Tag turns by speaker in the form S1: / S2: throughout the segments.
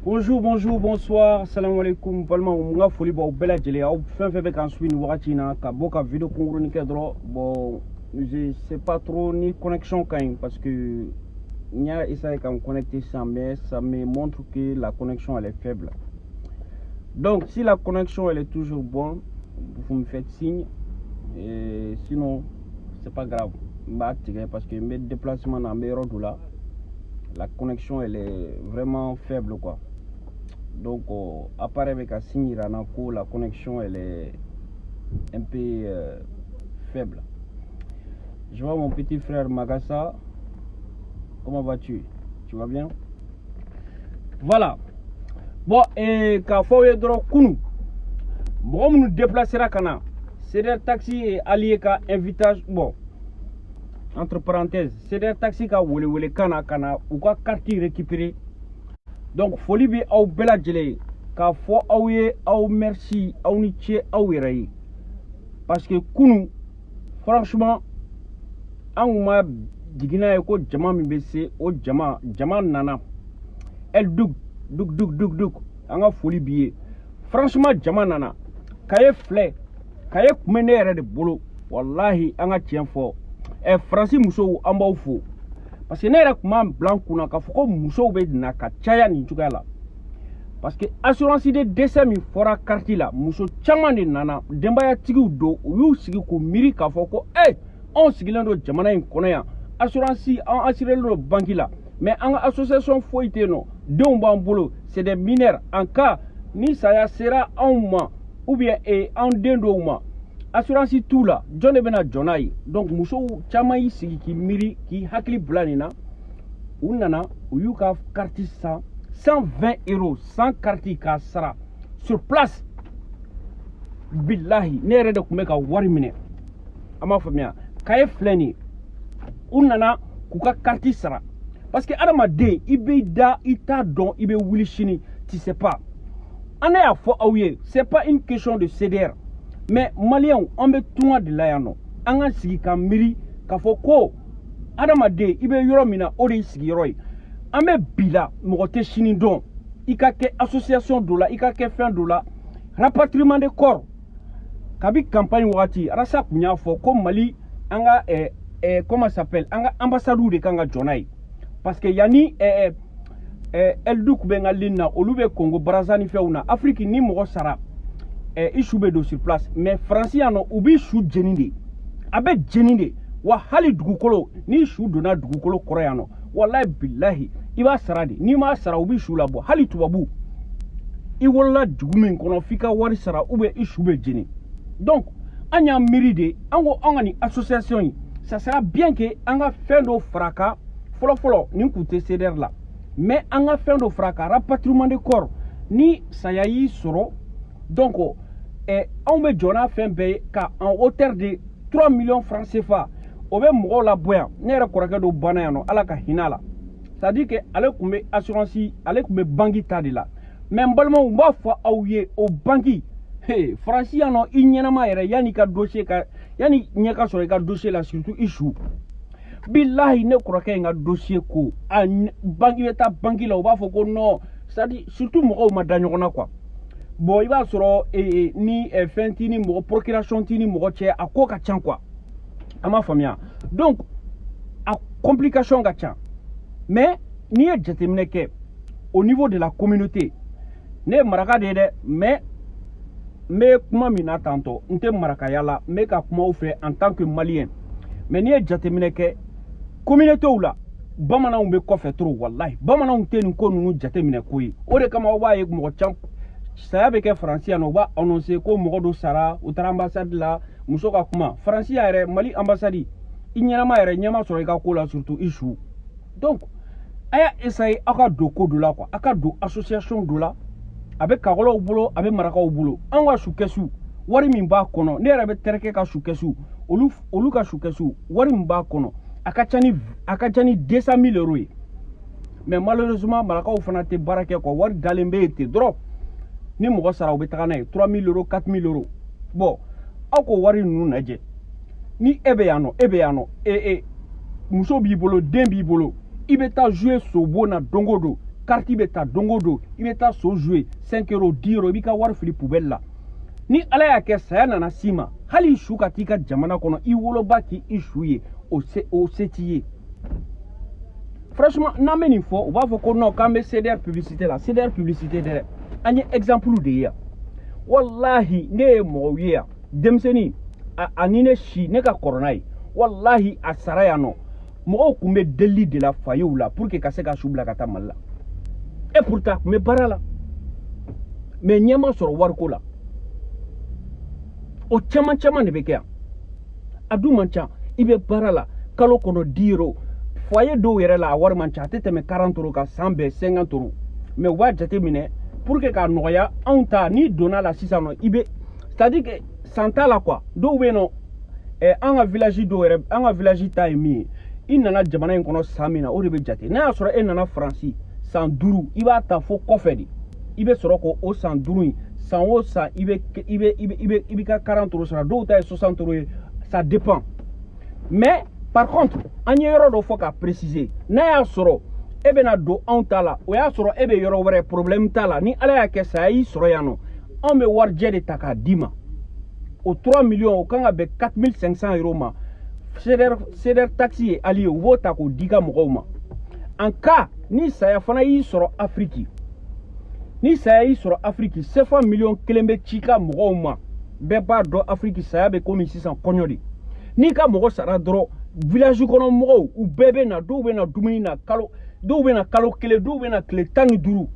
S1: Bonjour, bonjour, bonsoir, salam alaikum. Palma munga foli ba bela jele au fin fait avec ensuite wakati na ka boka vidéo chronique dro bon je sais pas trop ni connexion quand même parce que il a essayé de me connecter ça mais ça me montre que la connexion elle est faible. Donc si la connexion elle est toujours bonne, vous me faites signe et sinon c'est pas grave. Parce que mes déplacements dans mes routes là, la connexion elle est vraiment faible quoi. Donc apparaît avec un signe Ranako, la connexion elle est un peu faible. Je vois mon petit frère Magassa. Comment vas-tu? Tu vas bien? Voilà. Bon, et quand faut y droit kunu. Bon, nous déplacera kana. C'est des taxis et alliés ka invitation. Bon. Entre parenthèses, c'est des taxis ka wole kana ou ka carte récupérer. Donc folie bi au bela jele ka fo awye au merci au niche au yerayi. Parce que kunu franchement an ma digina ko jama mi bese o jama nana el dug anga folie bi franchement jama nana kaye flé kaye kumene yere de bolo wallahi anga tien fo e francis muso amba fo parce que nera kuma blanc kuna ka foko muso be na ka chaya ni tukala parce que assurance de décès mi fora carte la muso chama de nana demba ya tigi do yu sigi ko miri ka foko on sigilen do jamana in kono ya assurance en assuré le banque là mais en association foité no don bambolo c'est des mineurs en cas ni ça ya sera en mois ou bien en dendo mois assurance tout là John bena Jonai donc muso chama yi sigi ki miri ki hakli blanina unana uyuka carte 120 euros sans carte ka sara sur place billahi nere de kumeka wari mine ama famia kaye fleni unana kuka carte sara parce que adama de ibe da ita don ibe wuli chini tu sais pas ana ya fo awye c'est pas une question de CDR. Mais Malien, on met tout de l'ayano. Anga sigi ka miri ka foko adama de ibe yoro mina ori sigi roy. Ame bila mogote chini don. Ika ke association dola, ika ke fin dola. Rapatriement de corps. Kabi campagne wati rasa kunya fo comme Mali anga comment s'appelle anga ambassadeur de kanga jonai. Parce que yani Elduk benga lina olube Congo Brazzaville feuna Afrique ni mogo sara. Isube do sur place mais franciano ubi shu jeninde abe jeninde wa hali dugukolo ni shu dona dugukolo koreano wallahi billahi iba saradi ni ma sara ubi shu labo hali tubabu I wala dugumen kono fika wari sara ube isube jeni donc anya miride ango angani association yi ça sera bien que anga fendo fraka folo ni kute CDR là mais anga fendo fraka rapatriement de corps ni sayayi soro donc on me jona fin paye ka en hauteur de 3 millions francs CFA o be mo la boya ne re koraka do bana yano ala ka hinala ça dit que ale kumbe assurance ale kumbe banki tadi la mais mbalma mba fa awye o banki franci yano inyana ma yere yani ka dossier ka yani nyaka so ka dossier la surtout issue billahi ne koraka nga dossier ko banki beta banki la o ba fo ko non ça dit surtout mo ma daño quoi. Bon, il va sur ni fentini mo procuration tini mo che akoka chan quoi. Ama famia. Donc a complication ga chan. Mais ni e jetemine ke au niveau de la communauté ne maraka de mais kuma mina tanto nte maraka yala mais ka kuma ou fait en tant que malien. Mais ni e jetemine ke communauté ou là bamana umbe ko fait trop wallahi. Bamana unte ni ko nunu jetemine koyi. Ore kama wa ye mo chan ça avec français on va annoncer ko mogodo sara outra ambassade la musoka kuma français ere Mali ambassade inyama ere nyama so ka ko la surtout issue donc aya essayer aka do ko do la quoi aka do association do la avec Karolo au boulot avec Maraka au boulot anwa shukesu wari min ba kono ne ere be tereke ka shukesu olu ka shukesu wari min ba kono aka chani 200 000 euros mais malheureusement Maraka au fana te barake quoi wari dalembe était drop ni mogo sara o be taga na 3 000 euros 4 000 euros bon ako wari nunu naje ni ebe yano muso bi bolo den bi bolo ibe ta jouer sobo na dongodo carte bɛ ta don o don i bɛ taa so jouer 5 euros 10 euros i b'i ka wari fili poubelle la ni ala y'a kɛ saya nana s'i ma hali su ka t'i ka jamana kɔnɔ i woloba k'i su ye o se t'i ye franchement n'an bɛ nin fɔ u b'a fɔ ko non k'an bɛ CDR publicité la CDR publicité dɛ an ye exemple de ye yan wallahi ne ye mɔgɔw ye yan denmisɛnnin ani ne si ne ka kɔrɔ n'a ye wallahi a sara yan nɔ mɔgɔw tun bɛ deli de la fayew la pour que ka se ka su bila ka taa Mali la et pourtant tun bɛ baara la mais ɲɛ ma sɔrɔ wariko la o caman caman de bɛ kɛ yan a dun man ca i bɛ baara la kalo kɔnɔ 10 euros foyer dɔw yɛrɛ la a wari man ca a tɛ tɛmɛ 40 euros kan san bɛɛ 50 euros mais u b'a jate minɛ pour que k'a nɔgɔya anw ta n'i donna la sisan nɔ i bɛ c'est à dire que san t'a la quoi dɔw bɛ yen nɔ an ka village dɔw yɛrɛ an ka village ta ye min ye i nana jamana in kɔnɔ san min na o de bɛ jate n'a y'a sɔrɔ e nana Faransi san 5 i b'a ta fo kɔfɛ de i bɛ sɔrɔ k'o san 5 in san o san i bɛ ka 40 euros sara dɔw ta ye 60 euros ye ça dépend mais par contre an ye yɔrɔ dɔ fɔ ka préciser n'a y'a sɔrɔ e bɛna don anw ta la o y'a sɔrɔ e bɛ yɔrɔ wɛrɛ problème t'a la ni ala y'a kɛ saya y'i sɔrɔ yan nɔ anw bɛ warijɛ de ta k'a d'i ma o 3 millions o kan ka bɛn 4500 euros ma CDR taxe ye ali ye u b'o ta k'o di ka mɔgɔw ma en cas ni saya fana y'i sɔrɔ Afrique ni saya y'i sɔrɔ Afrique CFA million 1 bɛ ci ka mɔgɔw ma bɛɛ b'a dɔn Afrique saya bɛ komi sisan kɔɲɔ de n'i ka mɔgɔ sara dɔrɔn village kɔnɔ mɔgɔw u bɛɛ bɛ na dɔw bɛ na dumuni na kalo dɔw bɛ na kalo kelen dɔw bɛ na tile 15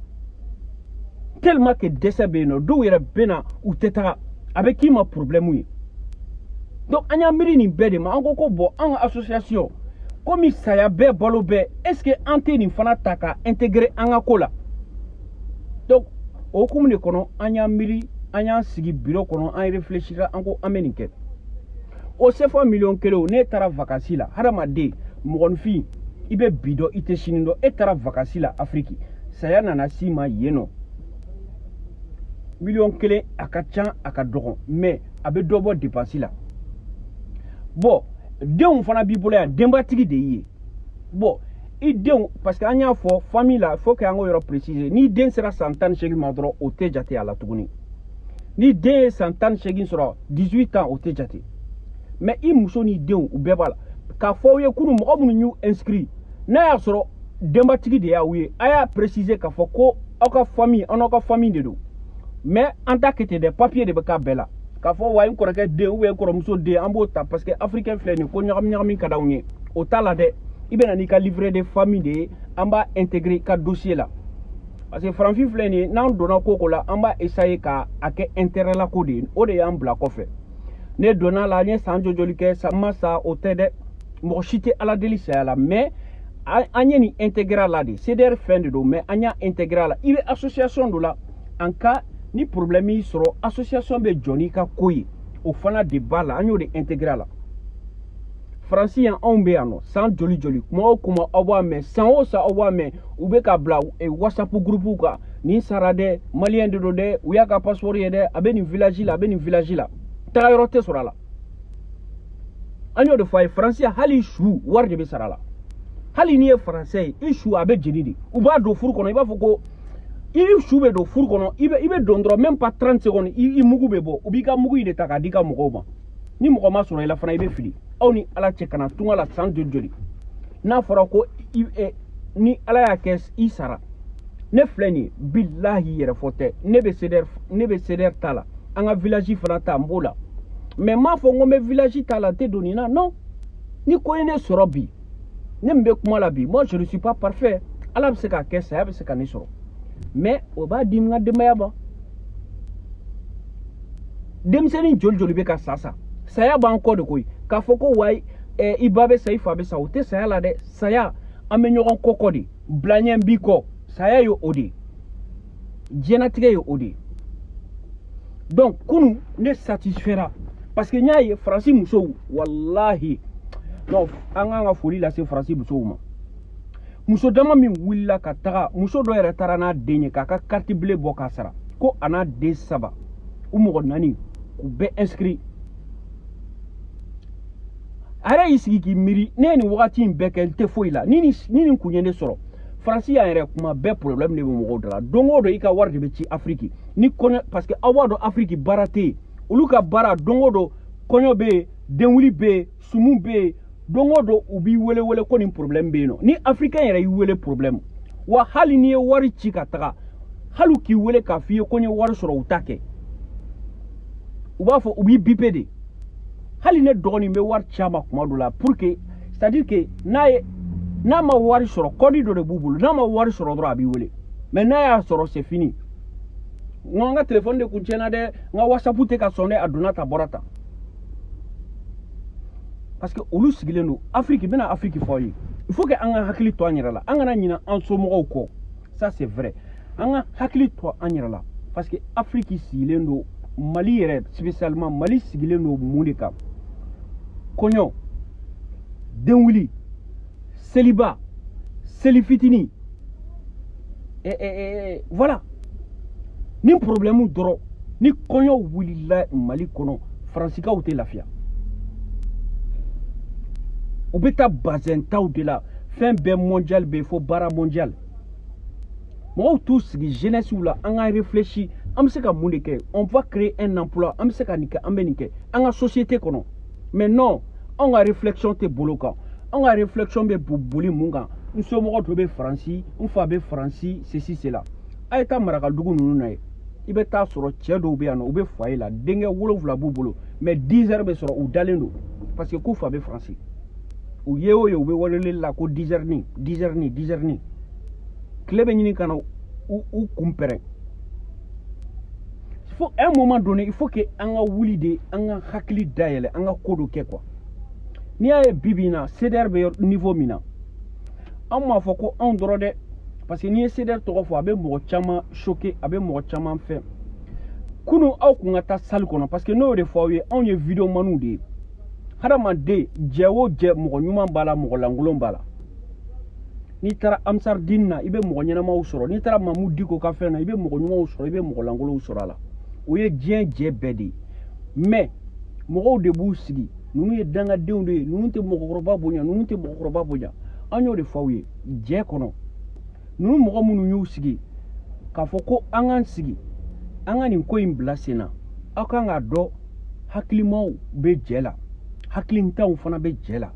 S1: tellement que dɛsɛ bɛ yen nɔ dɔw yɛrɛ bɛ na u tɛ taga a bɛ k'i ma problème ye donc an y'a miiri nin bɛɛ de ma an ko bon an ka association komi saya bɛɛ balo bɛɛ est ce que an tɛ nin fana ta ka intégrer an ka ko la donc o hukumu de kɔnɔ an y'a miiri an y'an sigi bureau kɔnɔ an réfléchira an ko an bɛ nin kɛ o CFA million 1 ne taara vacances la hadamaden mɔgɔninfin i bɛ bi dɔn i tɛ sini dɔn e taara vacances la Afrique saya nana s'i ma yen nɔ million 1 a ka ca a ka dɔgɔn mais a bɛ dɔ bɔ dépense la bon denw fana b'i bolo yan denbatigi de y'i ye bon i denw parce que an y'a fɔ famille la faut que an k'o yɔrɔ préciser ni den sera san 18 ma dɔrɔn o tɛ jate a la tuguni ni den ye san 18 sɔrɔ 18 ans o tɛ jate mais i muso ni denw u bɛɛ b'a la k'a fɔ aw ye kunun mɔgɔ minnu y'u inscrit n'a y'a sɔrɔ denbatigi de y'aw ye a y'a préciser k'a fɔ ko aw ka famille an n'aw ka famille de don mais an t'a kɛ ten dɛ papier de bɛ k'a bɛɛ la k'a fɔ wa n kɔrɔkɛ den ou bien n kɔrɔmuso den an b'o ta parce que africain filɛ nin ko ɲagami ɲagami ka d'anw ye o t'a la dɛ i bɛ na n'i ka livret de famille de ye an b'a intégrer ka dossier la parce que farafin filɛ nin ye n'an donna ko ko la an b'a essayer ka a kɛ intérêt la ko de ye o de y'an bila kɔfɛ ne donna la n ye san joli kɛ sa ma sa o tɛ dɛ mɔgɔ si tɛ ala deli saya la mais an ye nin intégrer la de CDR fɛn de don mais an y'a intégrer la i bɛ association dɔ la en cas ni problème y'i sɔrɔ association bɛ jɔ n'i ka ko ye o fana de b'a la an y'o de intégrer la Faransi yan anw bɛ yan nɔ san joli kuma o kuma aw b'a mɛn san o san aw b'a mɛn u bɛ ka bila WhatsApp groupe kan nin sara dɛ maliyɛn de don dɛ u y'a ka passeport ye dɛ a bɛ nin village la a bɛ nin village la taga yɔrɔ tɛ sɔrɔ a la an y'o de fɔ a ye Faransi hali su wari de bɛ sara la hali n'i ye Faransɛ ye i su a bɛ jeni de u b'a don furu kɔnɔ i b'a fɔ ko i su bɛ don furu kɔnɔ i bɛ don dɔrɔn même pas 30 secondes i mugu bɛ bɔ u b'i ka mugu in de ta k'a di ka mɔgɔw ma ni mɔgɔ ma sɔrɔ i la fana i bɛ fili aw ni ala cɛ kana tunga la san joli n'a fɔra ko ni ala y'a kɛ i sara ne filɛ nin ye bilahi yɛrɛ fɔ tɛ ne bɛ CDR ta la an ka village fana ta n b'o la mais m'a fɔ n ko n bɛ village ta la n tɛ don nin na non ni ko ye ne sɔrɔ bi ne min bɛ kuma la bi moi je ne suis pas parfait ala bɛ se k'a kɛ saya bɛ se ka ne sɔrɔ mais o b'a di n ka denbaya ma denmisɛnnin joli bɛ ka sa saya b'an kɔ de koyi k'a fɔ ko wayi i ba bɛ sa i fa bɛ sa o tɛ saya la dɛ saya an bɛ ɲɔgɔn kɔkɔ de bilaɲɛ b'i kɔ saya ye o de diɲɛlatigɛ ye o de donc kunu ne satisfaira parce que n y'a ye Faransi musow wallahi non an k'an ka foli lase Faransi musow ma muso dama min wulila ka taga muso dɔ yɛrɛ taara n'a den ye k'a ka carte bleue bɔ k'a sara ko a n'a den 3 u mɔgɔ 4 k'u bɛɛ inscrit a yɛrɛ y'i sigi k'i miiri ne ye nin wagati in bɛɛ kɛ n tɛ foyi la ni nin kun ye ne sɔrɔ Fransi y'a yɛrɛ kuma bɛɛ problème de bɛ mɔgɔw da la don o don i ka wari de bɛ ci Afrique ni kɔɲɔ parce que aw b'a dɔn Afrique baara tɛ yen olu ka baara don o don kɔɲɔ bɛ yen denwuli bɛ yen sumu bɛ yen don o don u b'i wele wele ko nin problème bɛ yen nɔ ni africain yɛrɛ y'i wele problème wa hali n'i ye wari ci ka taga hali k'i wele k'a f'i ye ko n ye wari sɔrɔ u t'a kɛ u b'a fɔ u b'i bipe de hali ne dɔgɔnin bɛ wari caman kuma dɔ la pour que c'est à dire que n'a ma wari sɔrɔ kɔdi dɔ de b'u bolo n'a ma wari sɔrɔ dɔrɔn a b'i wele mais n'a y'a sɔrɔ c'est fini n ka téléphone de kun tiɲɛna dɛ n ka whatsapp tɛ ka sɔn dɛ a donna ta bɔra ta parce que olu sigilen don Afrique bɛna Afrique fɔ ye il faut que an ka hakili to an yɛrɛ la an kana ɲinɛ an somɔgɔw kɔ ça c'est vrai an ka hakili to an yɛrɛ la parce que Afrique sigilen don Mali yɛrɛ spécialement Mali sigilen don mun de kan kɔɲɔ denwuli seliba seli fitini voilà ni problème dɔrɔn ni kɔɲɔ wulila Mali kɔnɔ Fransikaw tɛ lafiya u bɛ taa bazin taw de la fɛn bɛɛ mondial bɛ fo baara mondial mɔgɔw t'u sigi jeunesse la an ka réfléchir an bɛ se ka mun de kɛ on va créer un emploi an bɛ se ka nin kɛ an bɛ nin kɛ an ka société kɔnɔ mais non an ka réflexion tɛ bolo kan an ka réflexion bɛ boli mun kan n somɔgɔ dɔ bɛ Faransi n fa bɛ Faransi ceci cela a ye taa marakadugu ninnu na ye i bɛ taa sɔrɔ cɛ dɔw bɛ yan nɔ u bɛ foyer la denkɛ 7 b'u bolo mais 10 heures bɛ sɔrɔ u dalen don parce que k'u fa bɛ Faransi u ye o ye u bɛ weleli la ko 10 heures ni 10 heures ni 10 heures ni tile bɛ ɲini ka na u kunpɛrɛn faut à un moment donné il faut que an ka wuli de an ka hakili dayɛlɛ an ka ko dɔ kɛ quoi n'i y'a ye bi in na CDR bɛ niveau min na an m'a fɔ ko anw dɔrɔn dɛ parce que n'i ye CDR tɔgɔ fɔ a bɛ mɔgɔ caman choquer a bɛ mɔgɔ caman fɛn kunun aw kun ka taa salle kɔnɔ parce que n'o y'o de fɔ aw ye anw ye vidéo maniw de ye hadamaden jɛ o jɛ mɔgɔ ɲuman b'a la mɔgɔ lankolon b'a la n'i taara Amsardine na i bɛ mɔgɔ ɲɛnamaw sɔrɔ n'i taara Mamu Diko ka fɛn na i bɛ mɔgɔ ɲumanw sɔrɔ i bɛ mɔgɔ lankolonw sɔrɔ a la o ye diɲɛ jɛ bɛɛ de ye mais mɔgɔw de b'u sigi ninnu ye dangadenw de ye ninnu tɛ mɔgɔkɔrɔba bonya ninnu tɛ mɔgɔkɔrɔba bonya an y'o de fɔ aw ye jɛ kɔnɔ ninnu mɔgɔ minnu y'u sigi k'a fɔ ko an k'an sigi an ka nin ko in bila sen na aw kan k'a dɔn hakilimaw bɛ jɛ la hakilintaw fana bɛ jɛ la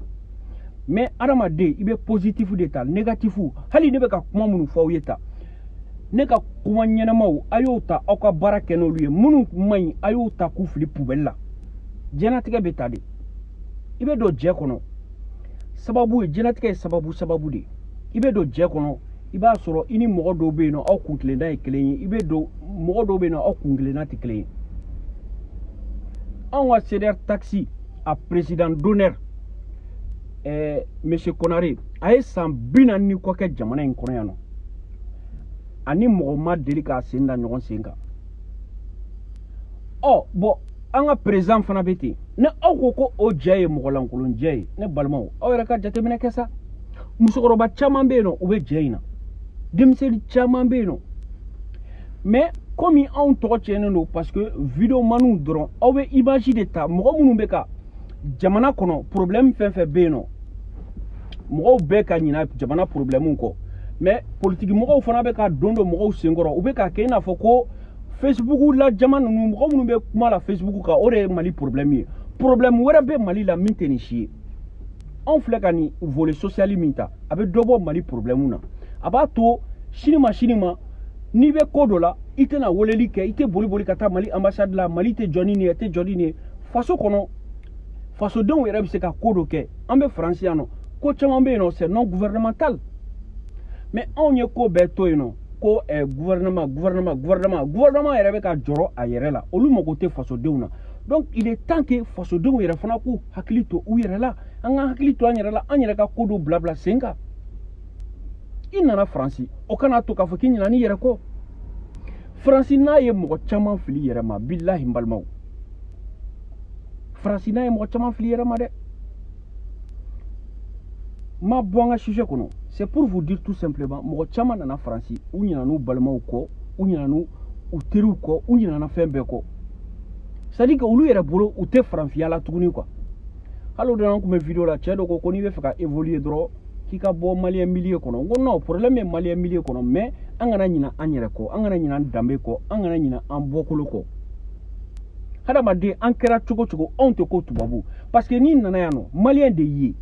S1: mais adamaden i bɛ positif de ta négatif hali ne bɛ ka kuma minnu fɔ aw ye ta ne ka kuma ɲɛnamaw a y'o ta aw ka baara kɛ n'olu ye minnu man ɲi a y'o ta k'u fili poubelle la diɲɛlatigɛ bɛ ta de i bɛ don jɛ kɔnɔ sababu ye diɲɛlatigɛ ye sababu de i bɛ don jɛ kɔnɔ i b'a sɔrɔ i ni mɔgɔ dɔw bɛ yen nɔ aw kun tilenna ye kelen ye i bɛ don mɔgɔ dɔw bɛ yen nɔ aw kun tilenna tɛ kelen ye anw ka CDR taxi a président d'honneur monsieur Konare a ye san 40 ni kɔ kɛ jamana in kɔnɔ yan nɔ ani mɔgɔ ma deli k'a sen da ɲɔgɔn sen kan bon an ka président fana bɛ ten ne aw ko o jɛ ye mɔgɔ lankolon jɛ ye ne balimaw aw yɛrɛ ka jateminɛ kɛ sa musokɔrɔba caman bɛ yen nɔ u bɛ jɛ in na denmisɛnnin caman bɛ yen nɔ mais komi anw tɔgɔ tiɲɛnen don parce que vidéo maniw dɔrɔn aw bɛ image de ta mɔgɔ minnu bɛ ka jamana kɔnɔ problème fɛn fɛn bɛ yen nɔ mɔgɔw bɛɛ ka ɲina jamana problème kɔ mais politique mɔgɔw fana bɛ ka don mɔgɔw senkɔrɔ u bɛ ka kɛ i n'a fɔ ko Facebook la jama ninnu mɔgɔ minnu bɛ kuma la Facebook kan o de ye Mali problème ye problème wɛrɛ bɛ Mali la min tɛ nin si ye anw filɛ ka nin volet social min ta a bɛ dɔ bɔ Mali problème na a b'a to sini ma n'i bɛ ko dɔ la i tɛna weleli kɛ i tɛ boli ka taa Mali ambassade la Mali tɛ jɔ ni nin ye tɛ jɔ ni nin ye faso kɔnɔ fasodenw yɛrɛ bɛ se ka ko dɔ kɛ an bɛ Faransi yan nɔ ko caman bɛ yen nɔ c'est non gouvernemental mais anw ye ko bɛɛ to yen nɔ ko gouvernement yɛrɛ bɛ ka jɔrɔ a yɛrɛ la olu mago tɛ fasodenw na donc il est temps que fasodenw yɛrɛ fana k'u hakili to u yɛrɛ la an ka hakili to an yɛrɛ la an yɛrɛ ka ko dɔw bila sen kan i nana Faransi o kana to k'a fɔ k'i ɲinɛ n'i yɛrɛ kɔ Faransi n'a ye mɔgɔ caman fili yɛrɛ ma bilahi n balimaw Faransi n'a ye mɔgɔ caman fili yɛrɛ ma dɛ ma bɔ an ka sujet kɔnɔ c'est pour vous dire tout simplement mɔgɔ caman nana Faransi u ɲinɛna n'u balimaw kɔ u ɲinɛna u teriw kɔ u ɲinɛna fɛn bɛɛ kɔ c'est à dire que olu yɛrɛ bolo u tɛ faranfiya la tuguni quoi hali o don an tun bɛ vidéo la cɛ dɔ ko n'i bɛ fɛ ka évoluer dɔrɔn k'i ka bɔ malien milieu kɔnɔ n ko non problème ye malien milieu kɔnɔ mais an kana ɲina an yɛrɛ kɔ an kana ɲina an danbe kɔ an kana ɲina an bɔkolo kɔ hadamaden an kɛra cogo cogo anw tɛ ko tubabu parce que n'i nana yan nɔ malien de ye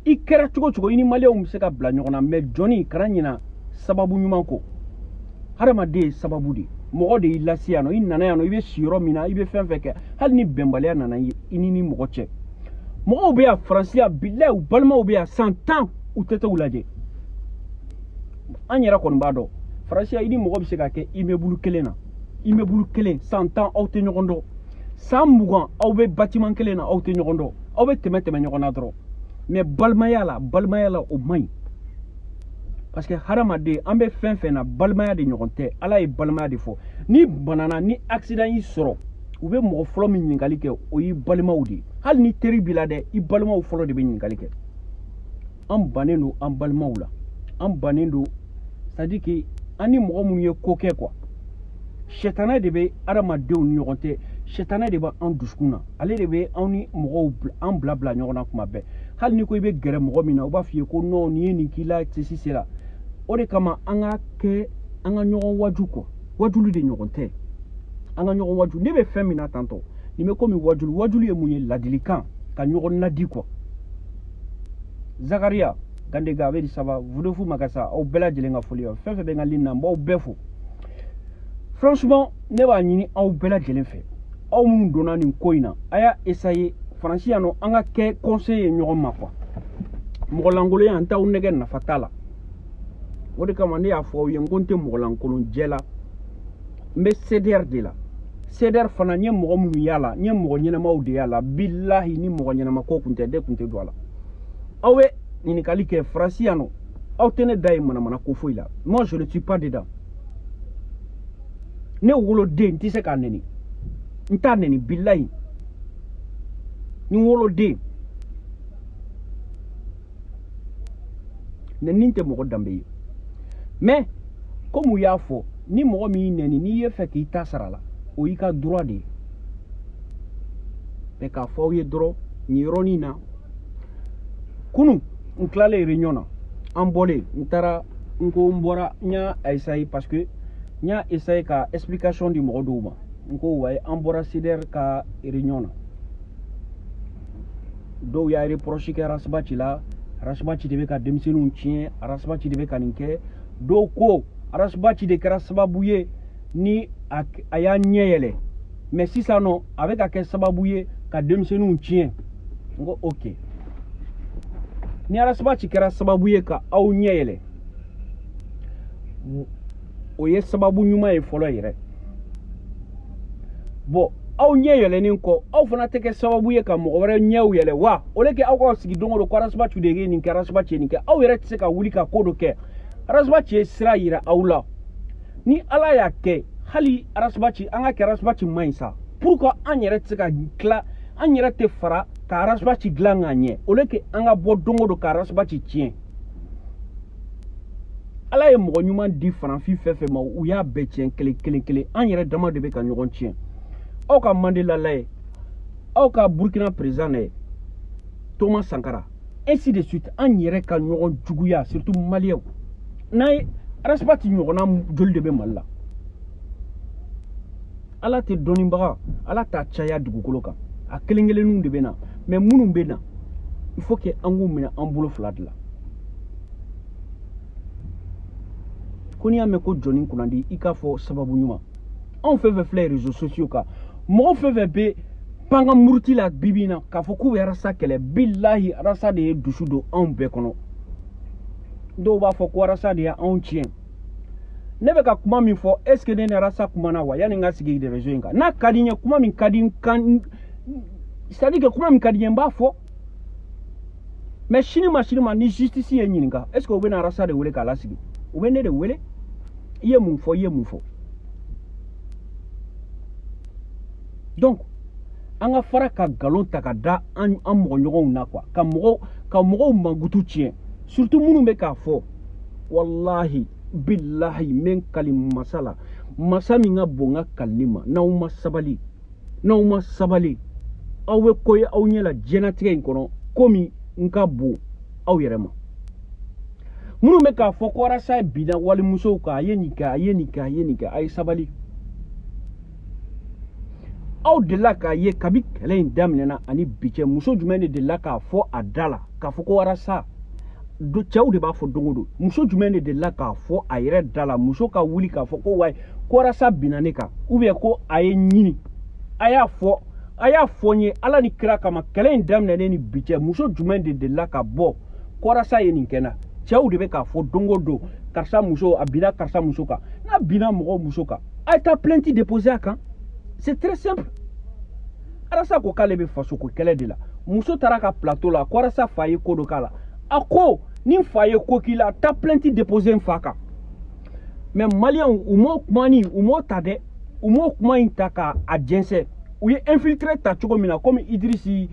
S1: i kɛra cogo cogo i ni malien bɛ se ka bila ɲɔgɔn na mais jɔnni kana ɲina sababu ɲuman kɔ hadamaden ye sababu de mɔgɔ de y'i lase yan nɔ i nana yan nɔ i bɛ si yɔrɔ min na i bɛ fɛn fɛn kɛ hali ni bɛnbaliya nana i ni mɔgɔ cɛ mɔgɔw bɛ yan faransi yan bilayi u balimaw bɛ yan san 10 u tɛ t'u lajɛ an yɛrɛ kɔni b'a dɔn faransi yan i ni mɔgɔ bɛ se ka kɛ immeuble kelen na immeuble kelen san 10 aw tɛ ɲɔgɔn dɔn san 20 aw bɛ bâtiment kelen na aw tɛ ɲɔgɔn dɔn aw bɛ tɛmɛ ɲɔgɔn na dɔrɔn mais balimaya la o man ɲi parce que hadamaden an bɛ fɛn fɛn na balimaya de ɲɔgɔn tɛ ala ye balimaya de fɔ ni banana ni accident y'i sɔrɔ u bɛ mɔgɔ fɔlɔ min ɲininkali kɛ o y'i balimaw de hali ni teri b'i la dɛ i balimaw fɔlɔ de bɛ ɲininkali kɛ an bannen don an balimaw la an bannen don c'est à dire que an ni mɔgɔ minnu ye ko kɛ quoi sɛtanɛ de bɛ hadamadenw ni ɲɔgɔn cɛ sɛtanɛ de bɛ an dusukun na ale de bɛ anw ni mɔgɔw an bila ɲɔgɔn na kuma bɛɛ hali ni ko i bɛ gɛrɛ mɔgɔ min na u b'a f'i ye ko non nin ye nin k'i la cɛsi sera o de kama an ka kɛ an ka ɲɔgɔn waju quoi wajulu de ɲɔgɔn tɛ an ka ɲɔgɔn waju ne bɛ fɛn min na tantɔ nin bɛ komi wajulu ye mun ye ladilikan ka ɲɔgɔn ladi quoi Zakaria Gandega avec ça va Vudofu Makassa aw bɛɛ lajɛlen ka foli fɛn fɛn bɛ n ka ligne na n b'aw bɛɛ fo franchement ne b'a ɲini aw bɛɛ lajɛlen fɛ aw minnu donna nin ko in na a y'a essayer faransi yan nɔ an ka kɛ conseil ye ɲɔgɔn ma quoi mɔgɔ lankolonya an t'aw nɛgɛ nafa t'a la o de kama ne y'a fɔ aw ye n ko n tɛ mɔgɔ lankolon jɛ la n bɛ CDR de la CDR fana n ye mɔgɔ minnu y'a la n ye mɔgɔ ɲɛnamaw de y'a la bilahi ni mɔgɔ ɲɛnama ko tun tɛ de tun tɛ don a la aw bɛ ɲininkali kɛ faransi yan nɔ aw tɛ ne da ye manamana ko foyi la moi je ne suis pas dedans ne woloden n tɛ se k'a nɛni n t'a nɛni bilahi ni woloden nɛni tɛ mɔgɔ danbe ye mais comme u y'a fɔ ni mɔgɔ min y'i nɛni n'i ye fɛ k'i ta sara la o y'i ka droit de ye mais k'a fɔ aw ye dɔrɔn nin yɔrɔnin na kunun n tilalen réunion na an bɔlen n taara n ko n bɔra n y'a essayer parce que n y'a essayer ka explication di mɔgɔ dɔw ma n ko wayi an bɔra CDR ka réunion na dɔw y'a reproche kɛ Arasibaci la Arasibaci de bɛ ka denmisɛnninw tiɲɛ Arasibaci de bɛ ka nin kɛ dɔw ko Arasibaci de kɛra sababu ye ni a y'a ɲɛ yɛlɛ mais sisan nɔ a bɛ ka kɛ sababu ye ka denmisɛnninw tiɲɛ n ko ok ni Arasibaci kɛra sababu ye ka aw ɲɛ yɛlɛ o ye sababu ɲuman ye fɔlɔ yɛrɛ bon aw ɲɛ yɛlɛnen kɔ aw fana tɛ kɛ sababu ye ka mɔgɔ wɛrɛ ɲɛw yɛlɛ wa o le kɛ aw ka sigi don o don ko Arasibaci de ye nin kɛ Arasibaci ye nin kɛ aw yɛrɛ tɛ se ka wuli ka ko dɔ kɛ Arasibaci ye sira yira aw la ni ala y'a kɛ hali Arasibaci an ka kɛ Arasibaci man ɲi sa pourquoi an yɛrɛ tɛ se ka tila an yɛrɛ tɛ fara ka Arasibaci dilan k'a ɲɛ o le kɛ an ka bɔ don o don ka Arasibaci tiɲɛ ala ye mɔgɔ ɲuman di farafin fɛn fɛn ma u y'a bɛɛ tiɲɛ kelen kelen an yɛrɛ dama de bɛ ka ɲɔgɔn tiɲɛ aw ka Mandela lajɛ aw ka Burkina président lajɛ Thomas Sankara ainsi de suite an yɛrɛ ka ɲɔgɔn juguya surtout maliyɛnw n'an ye Arasibaci ɲɔgɔnna joli de bɛ Mali la ala tɛ dɔnnibaga ala t'a caya dugukolo kan a kelen kelenninw de bɛ na mais minnu bɛ na il faut que an k'u minɛ an bolo fila de la ko n'i y'a mɛn ko jɔnni kunnandi i k'a fɔ sababu ɲuman anw fɛn fɛn filɛ réseaux sociaux kan mɔgɔ fɛn fɛn bɛ pan ka muruti la bibi in na k'a fɔ k'u bɛ Arasa kɛlɛ bilahi Arasa de ye dusu don anw bɛɛ kɔnɔ dɔw b'a fɔ ko Arasa de ye anw tiɲɛ ne bɛ ka kuma min fɔ est ce que ne ni Arasa kumana wa yanni n ka sigi réseau in kan n'a ka di n ye kuma min ka di n kan c'est à dire que kuma min ka di n ye n b'a fɔ mais sini ma ni justice ye ɲininka est ce que u bɛ na Arasa de wele k'a lasigi u bɛ ne de wele i ye mun fɔ i ye mun fɔ donc an ka fara ka galon ta ka da an mɔgɔ ɲɔgɔnw na quoi ka mɔgɔw mankutu tiɲɛ surtout minnu bɛ k'a fɔ wallahi billahi men kali masa la masa min ka bon ka kalili ma n'aw ma sabali aw bɛ ko ye aw ɲɛ la diɲɛlatigɛ in kɔnɔ komi n ka bon aw yɛrɛ ma minnu bɛ k'a fɔ ko walasa binna walimusow kan a ye nin kɛ a ye nin kɛ a ye nin kɛ a ye sabali aw delila k'a ye kabi kɛlɛ in daminɛna ani bi cɛ muso jumɛn de delila k'a fɔ a da la k'a fɔ ko walasa cɛw de b'a fɔ don o don muso jumɛn de delila k'a fɔ a yɛrɛ da la muso ka wuli k'a fɔ ko wayi ko walasa binna ne kan ko a ye ɲini a y'a fɔ n ye ala ni kira kama kɛlɛ in daminɛnen ni bi cɛ muso jumɛn de delila ka bɔ ko walasa ye nin kɛ n na cɛw de bɛ k'a fɔ don o don karisa muso a binna karisa muso kan n'a binna mɔgɔ muso kan a ye taa plainte déposer a kan c'est très simple alasa ko k'ale bɛ faso ko kɛlɛ de la muso taara ka plateau la ko walasa fa ye ko dɔ k'a la a ko ni fa ye ko k'i la taa plainte déposer n fa kan mais maliyɛnw u m'o kuma u m'o ta dɛ u m'o kuma in ta k'a jɛnsɛn u ye infiltré ta cogo min na comme Idrisi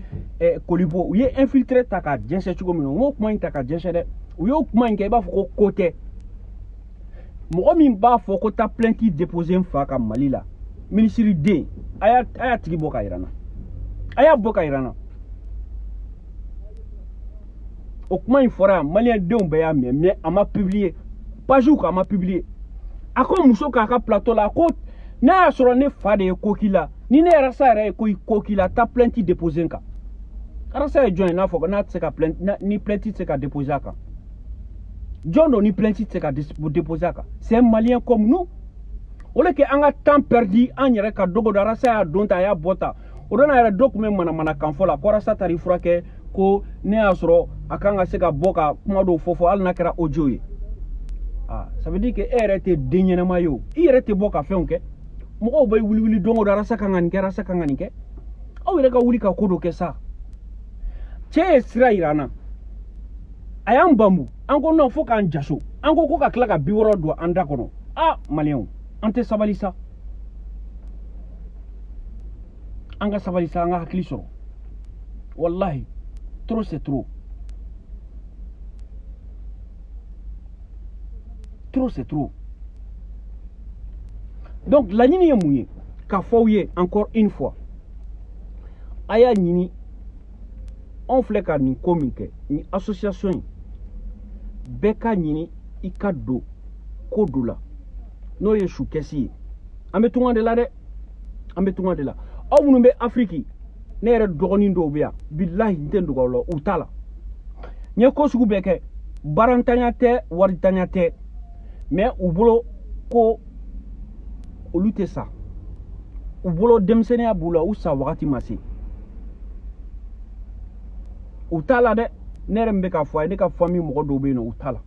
S1: Kolibo u ye infiltré ta k'a jɛnsɛn cogo min na u m'o kuma in ta ka jɛnsɛn dɛ u y'o kuma in kɛ i b'a fɔ ko tɛ mɔgɔ min b'a fɔ ko taa plainte déposer n fa kan Mali la ministre den a y'a tigi bɔ ka yira n na a y'a bɔ ka yira n na o kuma in fɔra yan maliyɛn denw bɛɛ y'a mɛn mais a ma publier page kan a ma publier a ko muso k'a ka plateau la a ko n'a y'a sɔrɔ ne fa de ye ko k'i la ni ne Arasa yɛrɛ ye ko k'i la taa plainte déposer n kan Arasa ye jɔn ye n'a fɔ n'a tɛ se ka plainte ni plainte tɛ se ka déposer a kan jɔn don ni plainte tɛ se ka déposer a kan c'est un malien comme nous o de kɛ an ka temps perdu an yɛrɛ ka dogo don Arasa y'a don ta a y'a bɔ ta o don yɛrɛ dɔ tun bɛ manamana kan fɔ la ko Arasa taara i furakɛ ko ne y'a sɔrɔ a kan ka se ka bɔ ka kuma dɔw fɔ hali n'a kɛra audio ye ça veut dire que e yɛrɛ tɛ den ɲɛnama ye o i yɛrɛ tɛ bɔ ka fɛnw kɛ mɔgɔw bɛ wuli don o don Arasa kan ka nin kɛ Arasa kan ka nin kɛ aw yɛrɛ ka wuli ka ko dɔ kɛ sa cɛ ye sira yira an na a y'an bambu an ko non fo k'an jaso an ko ka tila ka 60 don an da kɔnɔ maliyɛnw an tɛ sabali sa an ka sabali sa an ka hakili sɔrɔ wallahi trop c'est trop trop c'est trop donc laɲini ye mun ye k'a fɔ aw ye encore une fois a y'a ɲini anw filɛ ka nin ko min kɛ ni association in bɛɛ ka ɲini i ka don ko dɔ la n'o ye sukɛsi ye an bɛ tunga de la dɛ an bɛ tunga de la aw minnu bɛ Afrique ne yɛrɛ dɔgɔnin dɔw bɛ yan bilahi n tɛ dogo aw la u t'a la n ye ko sugu bɛɛ kɛ barantanya tɛ waritanya tɛ mais u bolo ko olu tɛ sa u bolo denmisɛnniya b'u la u sa wagati ma se u t'a la dɛ ne yɛrɛ min bɛ k'a fɔ a ye ne ka famille mɔgɔ dɔw bɛ yen nɔ u t'a la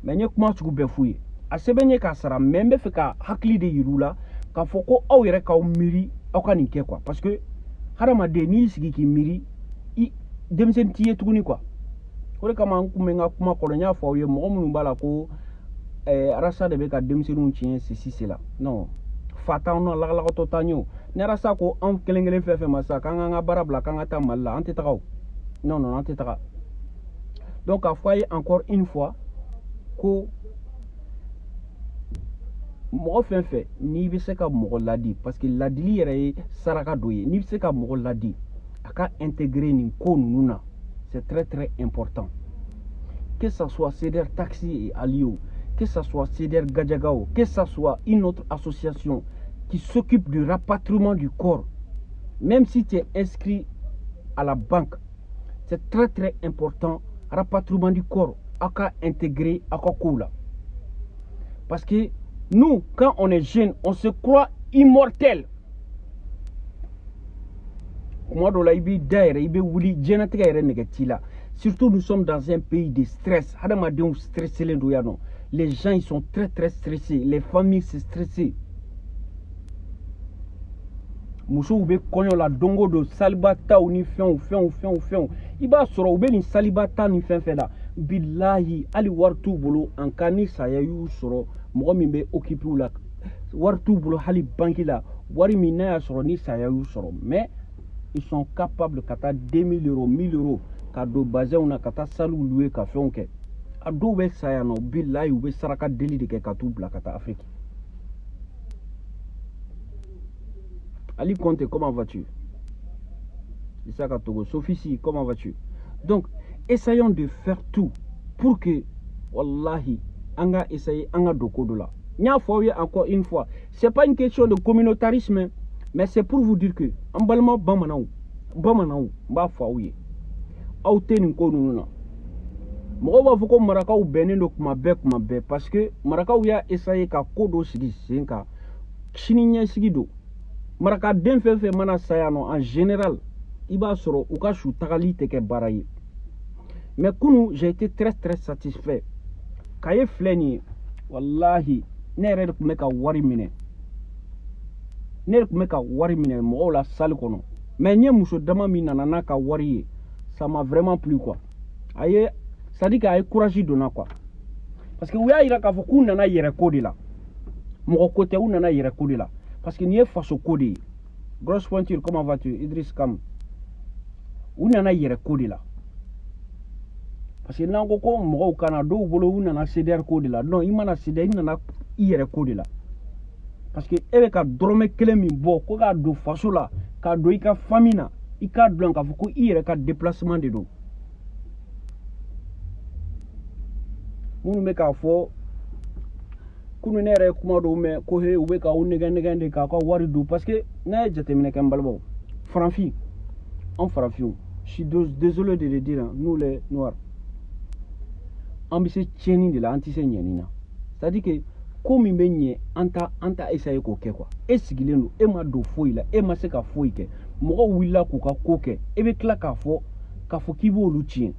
S1: mais n ye kuma sugu bɛɛ f'u ye a sɛbɛn n ye k'a sara mais n bɛ fɛ ka hakili de yir'u la k'a fɔ ko aw yɛrɛ k'aw miiri aw ka nin kɛ quoi parce que hadamaden n'i y'i sigi k'i miiri i denmisɛnnin t'i ye tuguni quoi o de kama n kun bɛ n ka kuma kɔnɔ n y'a fɔ aw ye mɔgɔ minnu b'a la ko Arasa de bɛ ka denmisɛnninw tiɲɛ sisi la non fa t'anw na lagalagatɔ t'an ye o ni Arasa ko anw kelen kelen fɛn fɛn ma sisan k'an k'an ka baara bila k'an ka taa Mali la an tɛ taga o non an tɛ taga donc k'a fɔ a ye encore une fois ko mɔgɔ fɛn fɛn n'i bɛ se ka mɔgɔ ladi parce que ladili yɛrɛ ye saraka dɔ ye n'i bɛ se ka mɔgɔ ladi a ka intégrer nin ko ninnu na c'est très très important que ça soit CDR Taxi et Alio que ça soit CDR Gadjagao, que ça soit une autre association qui s'occupe du rapatriement du corps, même si tu es inscrit à la banque, c'est très très important, rapatriement du corps, à intégrer à Koula. Parce que nous, quand on est jeune, on se croit immortel. Surtout nous sommes dans un pays de stress. Les gens ils sont très très stressés. Les familles sont stressées. Muso ube konyo la dongo do salibata ou ni fion. Iba soro ube ni salibata ni fen la. Billahi ali wartu bolo ankani saya yu soro mo mi be occupé ou la wartu bolo hali banki la wari mina ya soro ni saya yu soro mais ils sont capables kata 2000 €, 1000 € kado basé on a kata salu loué ka fionke ado be saya no billahi ube saraka deli de ka tu bla kata Afrique. Ali Conte, comment vas-tu? Isaka Togo, Sophie, comment vas-tu? Donc, essayons de faire tout pour que wallahi an ga essayer an ga don ko dɔ la n y'a fɔ aw ye encore une fois c'est pas une question de communautarisme mais c'est pour vous dire que an balima bamananw n b'a fɔ aw ye aw tɛ nin ko ninnu na mɔgɔw b'a fɔ ko marakaw bɛnnen don kuma bɛɛ parce que marakaw y'a essayer ka ko dɔ sigi sen kan sini ɲɛsigi don marakaden fɛn fɛn mana sa yan nɔ en général i b'a sɔrɔ u ka su tagali tɛ kɛ baara ye mais kunu j'ai été très satisfait kaye filɛ nin ye wallahi ne yɛrɛ de tun bɛ ka wari minɛ mɔgɔw la salle kɔnɔ mais n ye muso dama min nana n'a ka wari ye ça m'a vraiment plu quoi a ye c'est à dire que a ye courage donna quoi parce que u y'a yira k'a fɔ k'u nana yɛrɛ ko de la mɔgɔ ko tɛ u nana yɛrɛ ko de la parce que nin ye faso ko de ye grosse pointure comment vas-tu Idriss Kam u nana yɛrɛ ko de la parce que n'an ko ko mɔgɔw kana dɔw bolo u nana CDR ko de la non i mana CDR i nana i yɛrɛ ko de la parce que e bɛ ka dɔrɔmɛ kelen min bɔ ko k'a don faso la k'a don i ka famille na i k'a dɔn k'a fɔ ko i yɛrɛ ka déplacement de don minnu bɛ k'a fɔ kunu ne yɛrɛ ye kuma dɔw mɛn ko he u bɛ ka u nɛgɛn de k'a ka wari don parce que n'a ye jateminɛ kɛ n balimaw farafin an farafinw je suis désolé de le dire nous les noirs an bɛ se tiɲɛni de la an tɛ se ɲɛni na c'est à dire que ko min bɛ ɲɛ an t'a essayer k'o kɛ quoi e sigilen don e ma don foyi la e ma se ka foyi kɛ mɔgɔw wulila k'u ka ko kɛ e bɛ tila k'a fɔ k'i b'olu tiɲɛ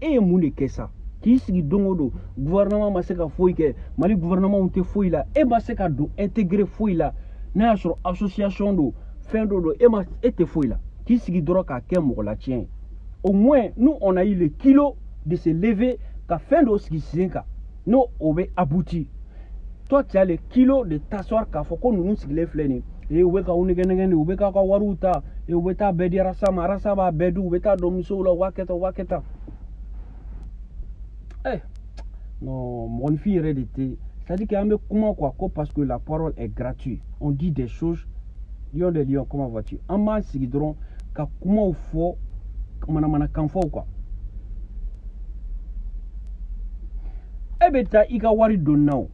S1: e ye mun de kɛ sa k'i sigi don o don gouvernement ma se ka foyi kɛ mali gouvernement tɛ foyi la e ma se ka don intégrer foyi la n'a y'a sɔrɔ association don fɛn dɔ don e tɛ foyi la k'i sigi dɔrɔn k'a kɛ mɔgɔ la tiɲɛ au moins nous on a eu le kilo de se lever ka fɛn dɔ sigi sen kan n'o o bɛ abouti toi tu as le kilo de t'asseoir k'a fɔ ko ninnu sigilen filɛ nin ye u bɛ ka u nɛgɛn de u bɛ k'a ka wariw ta u bɛ taa bɛɛ di arasa ma arasa b'a bɛɛ di u bɛ taa dɔn musow la u b'a kɛ tan non mɔgɔnifin yɛrɛ de tɛ c'est-à-dire que an bɛ kuma quoi ko parce que la parole est gratuite on dit des choses lion de lion comment vas-tu an b'an sigi dɔrɔn ka kumaw fɔ manamanakan fɔw quoi e bɛ taa i ka wari don na o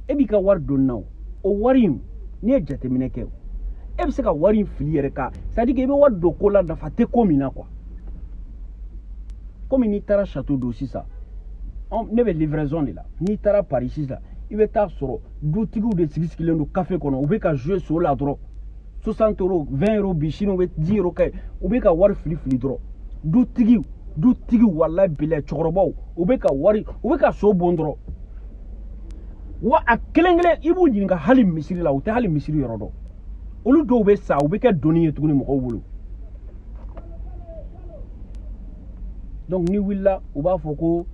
S1: e b'i ka wari don na o wari in n'i ye jateminɛ kɛ e bɛ se ka wari in fili yɛrɛ kan c'est-à-dire que i bɛ wari don ko la nafa tɛ ko min na quoi komi n'i taara château d'eau sisan ne bɛ livraison de la n'i taara Paris sisan i bɛ taa sɔrɔ dutigiw de sigilen don café kɔnɔ u bɛ ka jouer so la dɔrɔn 60 euros 20 euros bi sini u bɛ 10 euros kɛ u bɛ ka wari fili dɔrɔn dutigiw walayi bilayi cɛkɔrɔbaw u bɛ ka wari u bɛ ka so bon dɔrɔn wa a kelen i b'u ɲininka hali misiri la u tɛ hali misiri yɔrɔ dɔn olu dɔw bɛ sa u bɛ kɛ doni ye tuguni mɔgɔw bolo donc ni wulila u b'a fɔ ko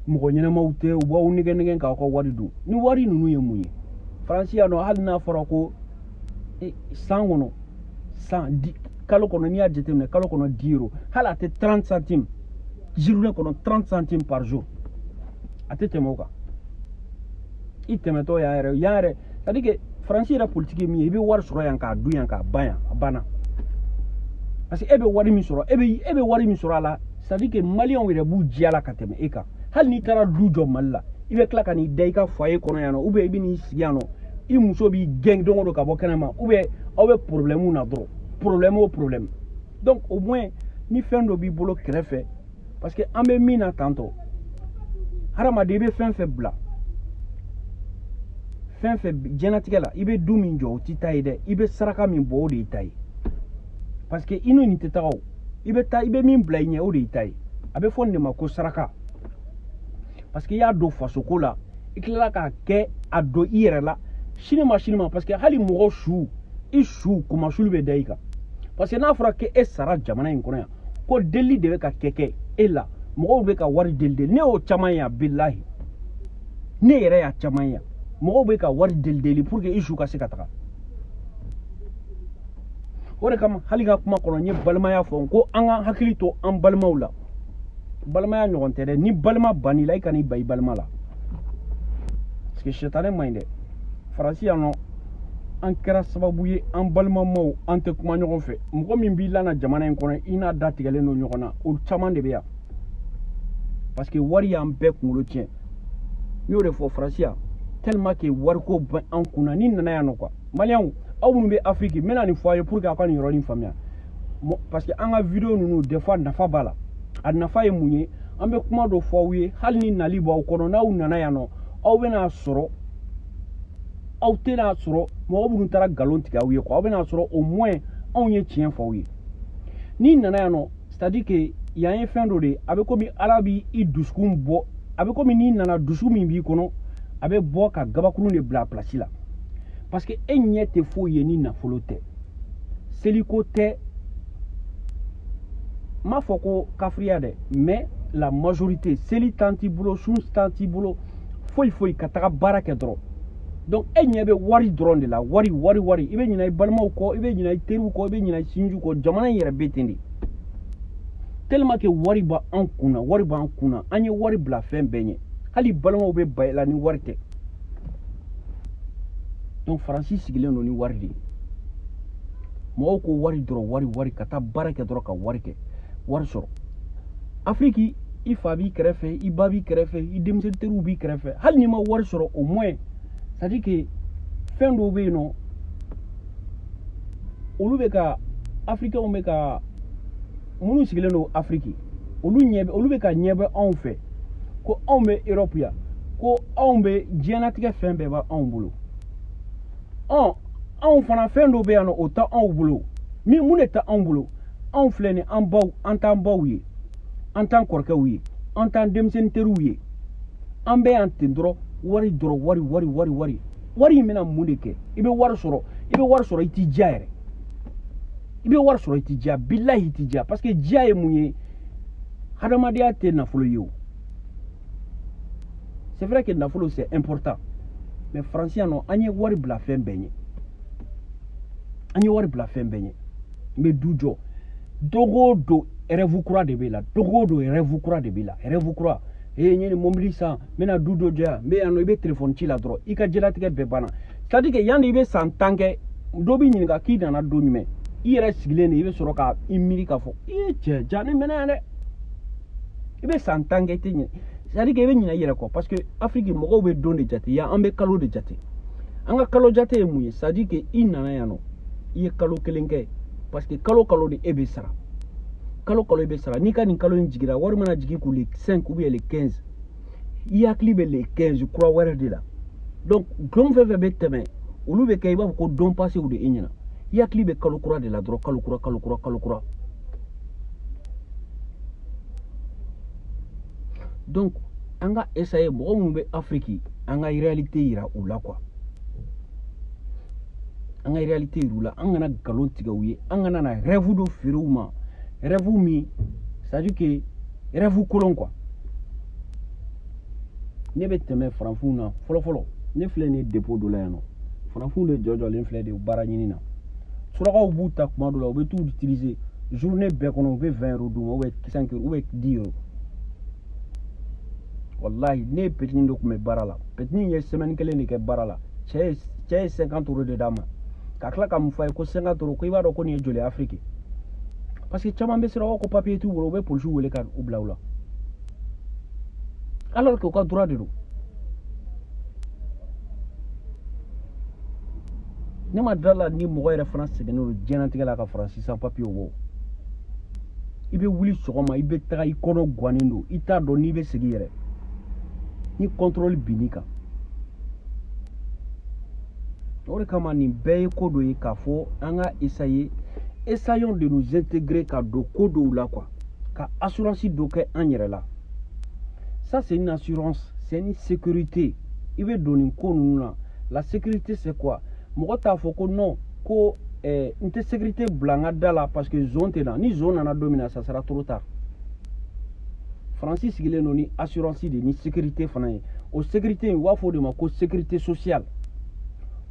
S1: mɔgɔ ɲɛnamaw tɛ u b'aw nɛgɛn k'aw ka wari don ni wari ninnu ye mun ye faransi yan nɔ hali n'a fɔra ko san kɔnɔ kalo kɔnɔ n'i y'a jateminɛ kalo kɔnɔ 10 euros hali a tɛ 30 centimes journée kɔnɔ 30 centimes par jour a tɛ tɛmɛ o kan i tɛmɛtɔ yan yɛrɛ c'est à dire que faransi yɛrɛ politique ye min ye i bɛ wari sɔrɔ yan k'a dun yan k'a ban yan a banna parce que e bɛ wari min sɔrɔ e bɛ wari min sɔrɔ a la c'est à dire que maliyɛnw yɛrɛ b'u diya la ka tɛmɛ e kan hali n'i taara du jɔ mali la i bɛ tila ka n'i da i ka foyer kɔnɔ yan nɔ ou bien i bɛ n'i sigi yan nɔ i muso b'i gɛn don o don ka bɔ kɛnɛma ou bien aw bɛ problème na dɔrɔn problème o problème donc au moins ni fɛn dɔ b'i bolo kɛrɛfɛ parce que an bɛ min na tantɔ hadamaden i bɛ fɛn fɛn bila fɛn fɛn diɲɛlatigɛ la i bɛ du min jɔ o t'i ta ye dɛ i bɛ saraka min bɔ o de y'i ta ye parce que i n'o nin tɛ taga o i bɛ min bila i ɲɛ o de y'i ta ye a bɛ fɔ nin de ma ko saraka parce que i y'a don fasoko la i tilala k'a kɛ a don i yɛrɛ la sini ma parce que hali mɔgɔ su i su kumasulu bɛ da i kan parce que n'a fɔra ko e sara jamana in kɔnɔ yan ko deli de bɛ ka kɛ e la mɔgɔw bɛ ka wari deli ne y'o caman ye bilahi ne yɛrɛ y'a caman ye mɔgɔw bɛ ka wari deli pour que i su ka se ka taga o de kama hali ka kuma kɔnɔ n ye balimaya fɔ ko an ka hakili to an balimaw la balimaya ɲɔgɔn tɛ dɛ ni balima banni la i kan'i ban i balima la parce que sɛtanɛ man ɲi dɛ faransi yan nɔ an kɛra sababu ye an balimamaw an tɛ kuma ɲɔgɔn fɛ mɔgɔ min b'i lana jamana in kɔnɔ i n'a da tigɛlen don ɲɔgɔn na o caman de bɛ yan parce que wari y'an bɛɛ kunkolo tiɲɛ n y'o de fɔ faransiya tellement que wariko bɛ an kunna ni nana yan nɔ quoi maliyɛnw aw minnu bɛ afiriki n bɛna nin fɔ a ye pour que aw ka nin yɔrɔnin faamuya parce que an ka vidéo ninnu des fois nafa b'a la a nafa ye mun ye an bɛ kuma dɔ fɔ aw ye hali ni nali b'aw kɔnɔ n'aw nana yan nɔ aw bɛna sɔrɔ aw tɛna sɔrɔ mɔgɔ minnu taara nkalon tigɛ aw ye quoi aw bɛna sɔrɔ au moins anw ye tiɲɛ fɔ aw ye n'i nana yan nɔ c'est à dire que yan ye fɛn dɔ de a bɛ komi ala b'i dusukun bɔ a bɛ komi n'i nana dusu min b'i kɔnɔ a bɛ bɔ ka gabakurun de bila a place la parce que e ɲɛ tɛ foyi ye ni nafolo tɛ seliko tɛ n m'a fɔ ko kafiriya dɛ mais la majorité seli tan t'i bolo sun tan t'i bolo foyi foyi ka taga baara kɛ dɔrɔn donc e ɲɛ bɛ wari dɔrɔn de la wari i bɛ ɲinɛ i balimaw kɔ i bɛ ɲinɛ i teriw kɔ i bɛ ɲinɛ i sinjiw kɔ jamana in yɛrɛ bɛ ten de tellement que wari b'an kunna an ye wari bila fɛn bɛɛ ɲɛ hali balimaw bɛ ba la ni wari tɛ donc faransi sigilen don ni wari de ye mɔgɔw ko wari dɔrɔn wari ka taa baara kɛ dɔrɔn ka wari kɛ wari sɔrɔ afiriki i fa b'i kɛrɛfɛ i ba b'i kɛrɛfɛ i denmisɛnnin teriw b'i kɛrɛfɛ hali n'i ma wari sɔrɔ au moins c'est à dire que fɛn dɔw bɛ yen nɔ olu bɛ ka afirikɛnw bɛ ka minnu sigilen don afiriki olu bɛ ka ɲɛ bɛ anw fɛ ko anw bɛ Europe yan ko anw bɛ diɲɛlatigɛ fɛn bɛɛ b'anw bolo anw fana fɛn dɔw bɛ yan nɔ o tɛ anw bolo mun de tɛ anw bolo anw filɛ nin an t'an baw ye an t'an kɔrɔkɛw ye an t'an denmisɛnnin teriw ye an bɛ yan ten dɔrɔn wari in bɛna mun de kɛ i bɛ wari sɔrɔ i t'i diya yɛrɛ i bɛ wari sɔrɔ i t'i diya bilahi i t'i diya parce que diya ye mun ye hadamadenya tɛ nafolo ye o c'est vrai que nafolo c'est important mais faransiya nɔ an ye wari bila fɛn bɛɛ ɲɛ n bɛ du jɔ dogo do rêve kura de bɛ la rêve kura n ye nin mobili san n bɛna du dɔ jɔ yan n bɛ yan nɔ i bɛ téléphone ci la dɔrɔn i ka diɲɛlatigɛ bɛɛ banna c'est à dire que yan de i bɛ san 10 kɛ dɔ b'i ɲininka k'i nana don jumɛn i yɛrɛ sigilen de i bɛ sɔrɔ ka i miiri k'a fɔ i ye cɛ ja ne mɛnna yan dɛ i bɛ san 10 kɛ i tɛ ɲɛ c'est à dire que i bɛ ɲinɛ i yɛrɛ kɔ parce que afiriki mɔgɔw bɛ don de jate yan an bɛ kalo de jate an ka kalo jate ye mun ye c'est à dire que i nana yan nɔ i ye kalo kelen kɛ parce que kalo de e bɛ sara kalo i bɛ sara n'i ka nin kalo in jigira wari mana jigin ko le 5 ou bien le 15 i hakili bɛ le 15 kura wɛrɛ de la donc don fɛn fɛn bɛ tɛmɛ olu bɛ kɛ i b'a fɔ ko don passew de e ɲɛna i hakili bɛ kalo kura de la dɔrɔn kalo kura donc an ka essayer mɔgɔ minnu bɛ afiriki an ka réalité yira u la quoi an ka réalité yira u la an kana nkalon tigɛ u ye an kana na rêve dɔ feere u ma rêve min c'est à dire que rêve kolon quoi ne bɛ tɛmɛ faranfinw na fɔlɔ ne filɛ nin dépôt dɔ la yan nɔ faranfinw de jɔjɔlen filɛ de baara ɲini na surakaw b'u ta kuma dɔ la u bɛ t'u utiliser journée bɛɛ kɔnɔ u bɛ 20 € d'u ma ou bien 5 € ou bien 10 €. Wallahi ne ye petini dɔ tun bɛ baara la petini ye semaine kelen de kɛ baara la cɛ ye 50 € de d'a ma ka tila ka mun fɔ a ye ko 50 € ko i b'a dɔn ko nin ye joli afiriki parce que caman bɛ siran ko papier t'u bolo u bɛ polisiw wele ka u bila u la alors que u ka droit de don ne ma da la ni mɔgɔ yɛrɛ fana sɛgɛnnen don diɲɛlatigɛ la ka fara sisan papier o bɔ i bɛ wuli sɔgɔma i bɛ taga i kɔnɔ gannen don i t'a dɔn n'i bɛ segin yɛrɛ ni contrôle bin'i kan o de kama nin bɛɛ ye ko dɔ ye k'a fɔ an ka essayons de nous intégrer ka don ko dɔw la quoi ka assurance dɔ kɛ an yɛrɛ la ça c'est une assurance c'est une sécurité i bɛ don nin ko ninnu na la sécurité c'est quoi mɔgɔ t'a fɔ ko non ko n tɛ sécurité bila n ka da la parce que zone tɛ na ni zone nana don min na ça sera trop tard faransi sigilen don ni assurance de ni sécurité fana ye o sécurité in u b'a fɔ o de ma ko sécurité sociale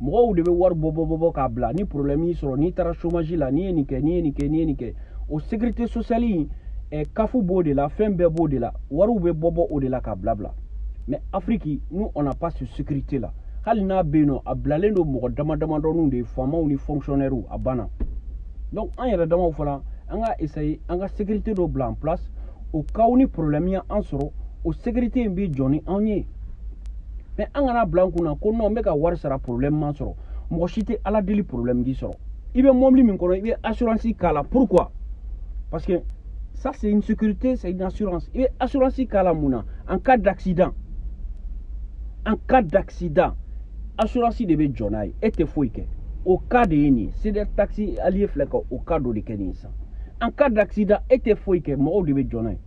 S1: mɔgɔw de bɛ wari bɔ k'a bila ni problème y'i sɔrɔ n'i taara chômage la n'i ye nin kɛ o sécurité sociale in kafu b'o de la fɛn bɛɛ b'o de la wariw bɛ bɔ o de la k'a bila mais Afrique nous on n'a pas cette sécurité là hali n'a bɛ yen nɔ a bilalen don mɔgɔ damadɔninw de ye faamaw ni fonctionnaires a banna donc an yɛrɛ damaw fana an ka essayer an ka sécurité dɔ bila en place au cas où ni problème y'an sɔrɔ o sécurité in bɛ jɔ ni anw ye mais an kana bila an kunna ko non n bɛ ka wari sara problème ma sɔrɔ mɔgɔ si tɛ ala deli problème k'i sɔrɔ i bɛ mobili min kɔnɔ i bɛ assurance k'a la pourquoi parce que ça c'est une sécurité c'est une assurance i bɛ assurance k'a la mun na en cas d'accident assurance de bɛ jɔ n'a ye e tɛ foyi kɛ o cas de ye nin ye c'est des taxis alliés filɛ ka o cas dɔ de kɛ nin ye sisan en cas d'accident e tɛ foyi kɛ mɔgɔw de bɛ jɔ n'a ye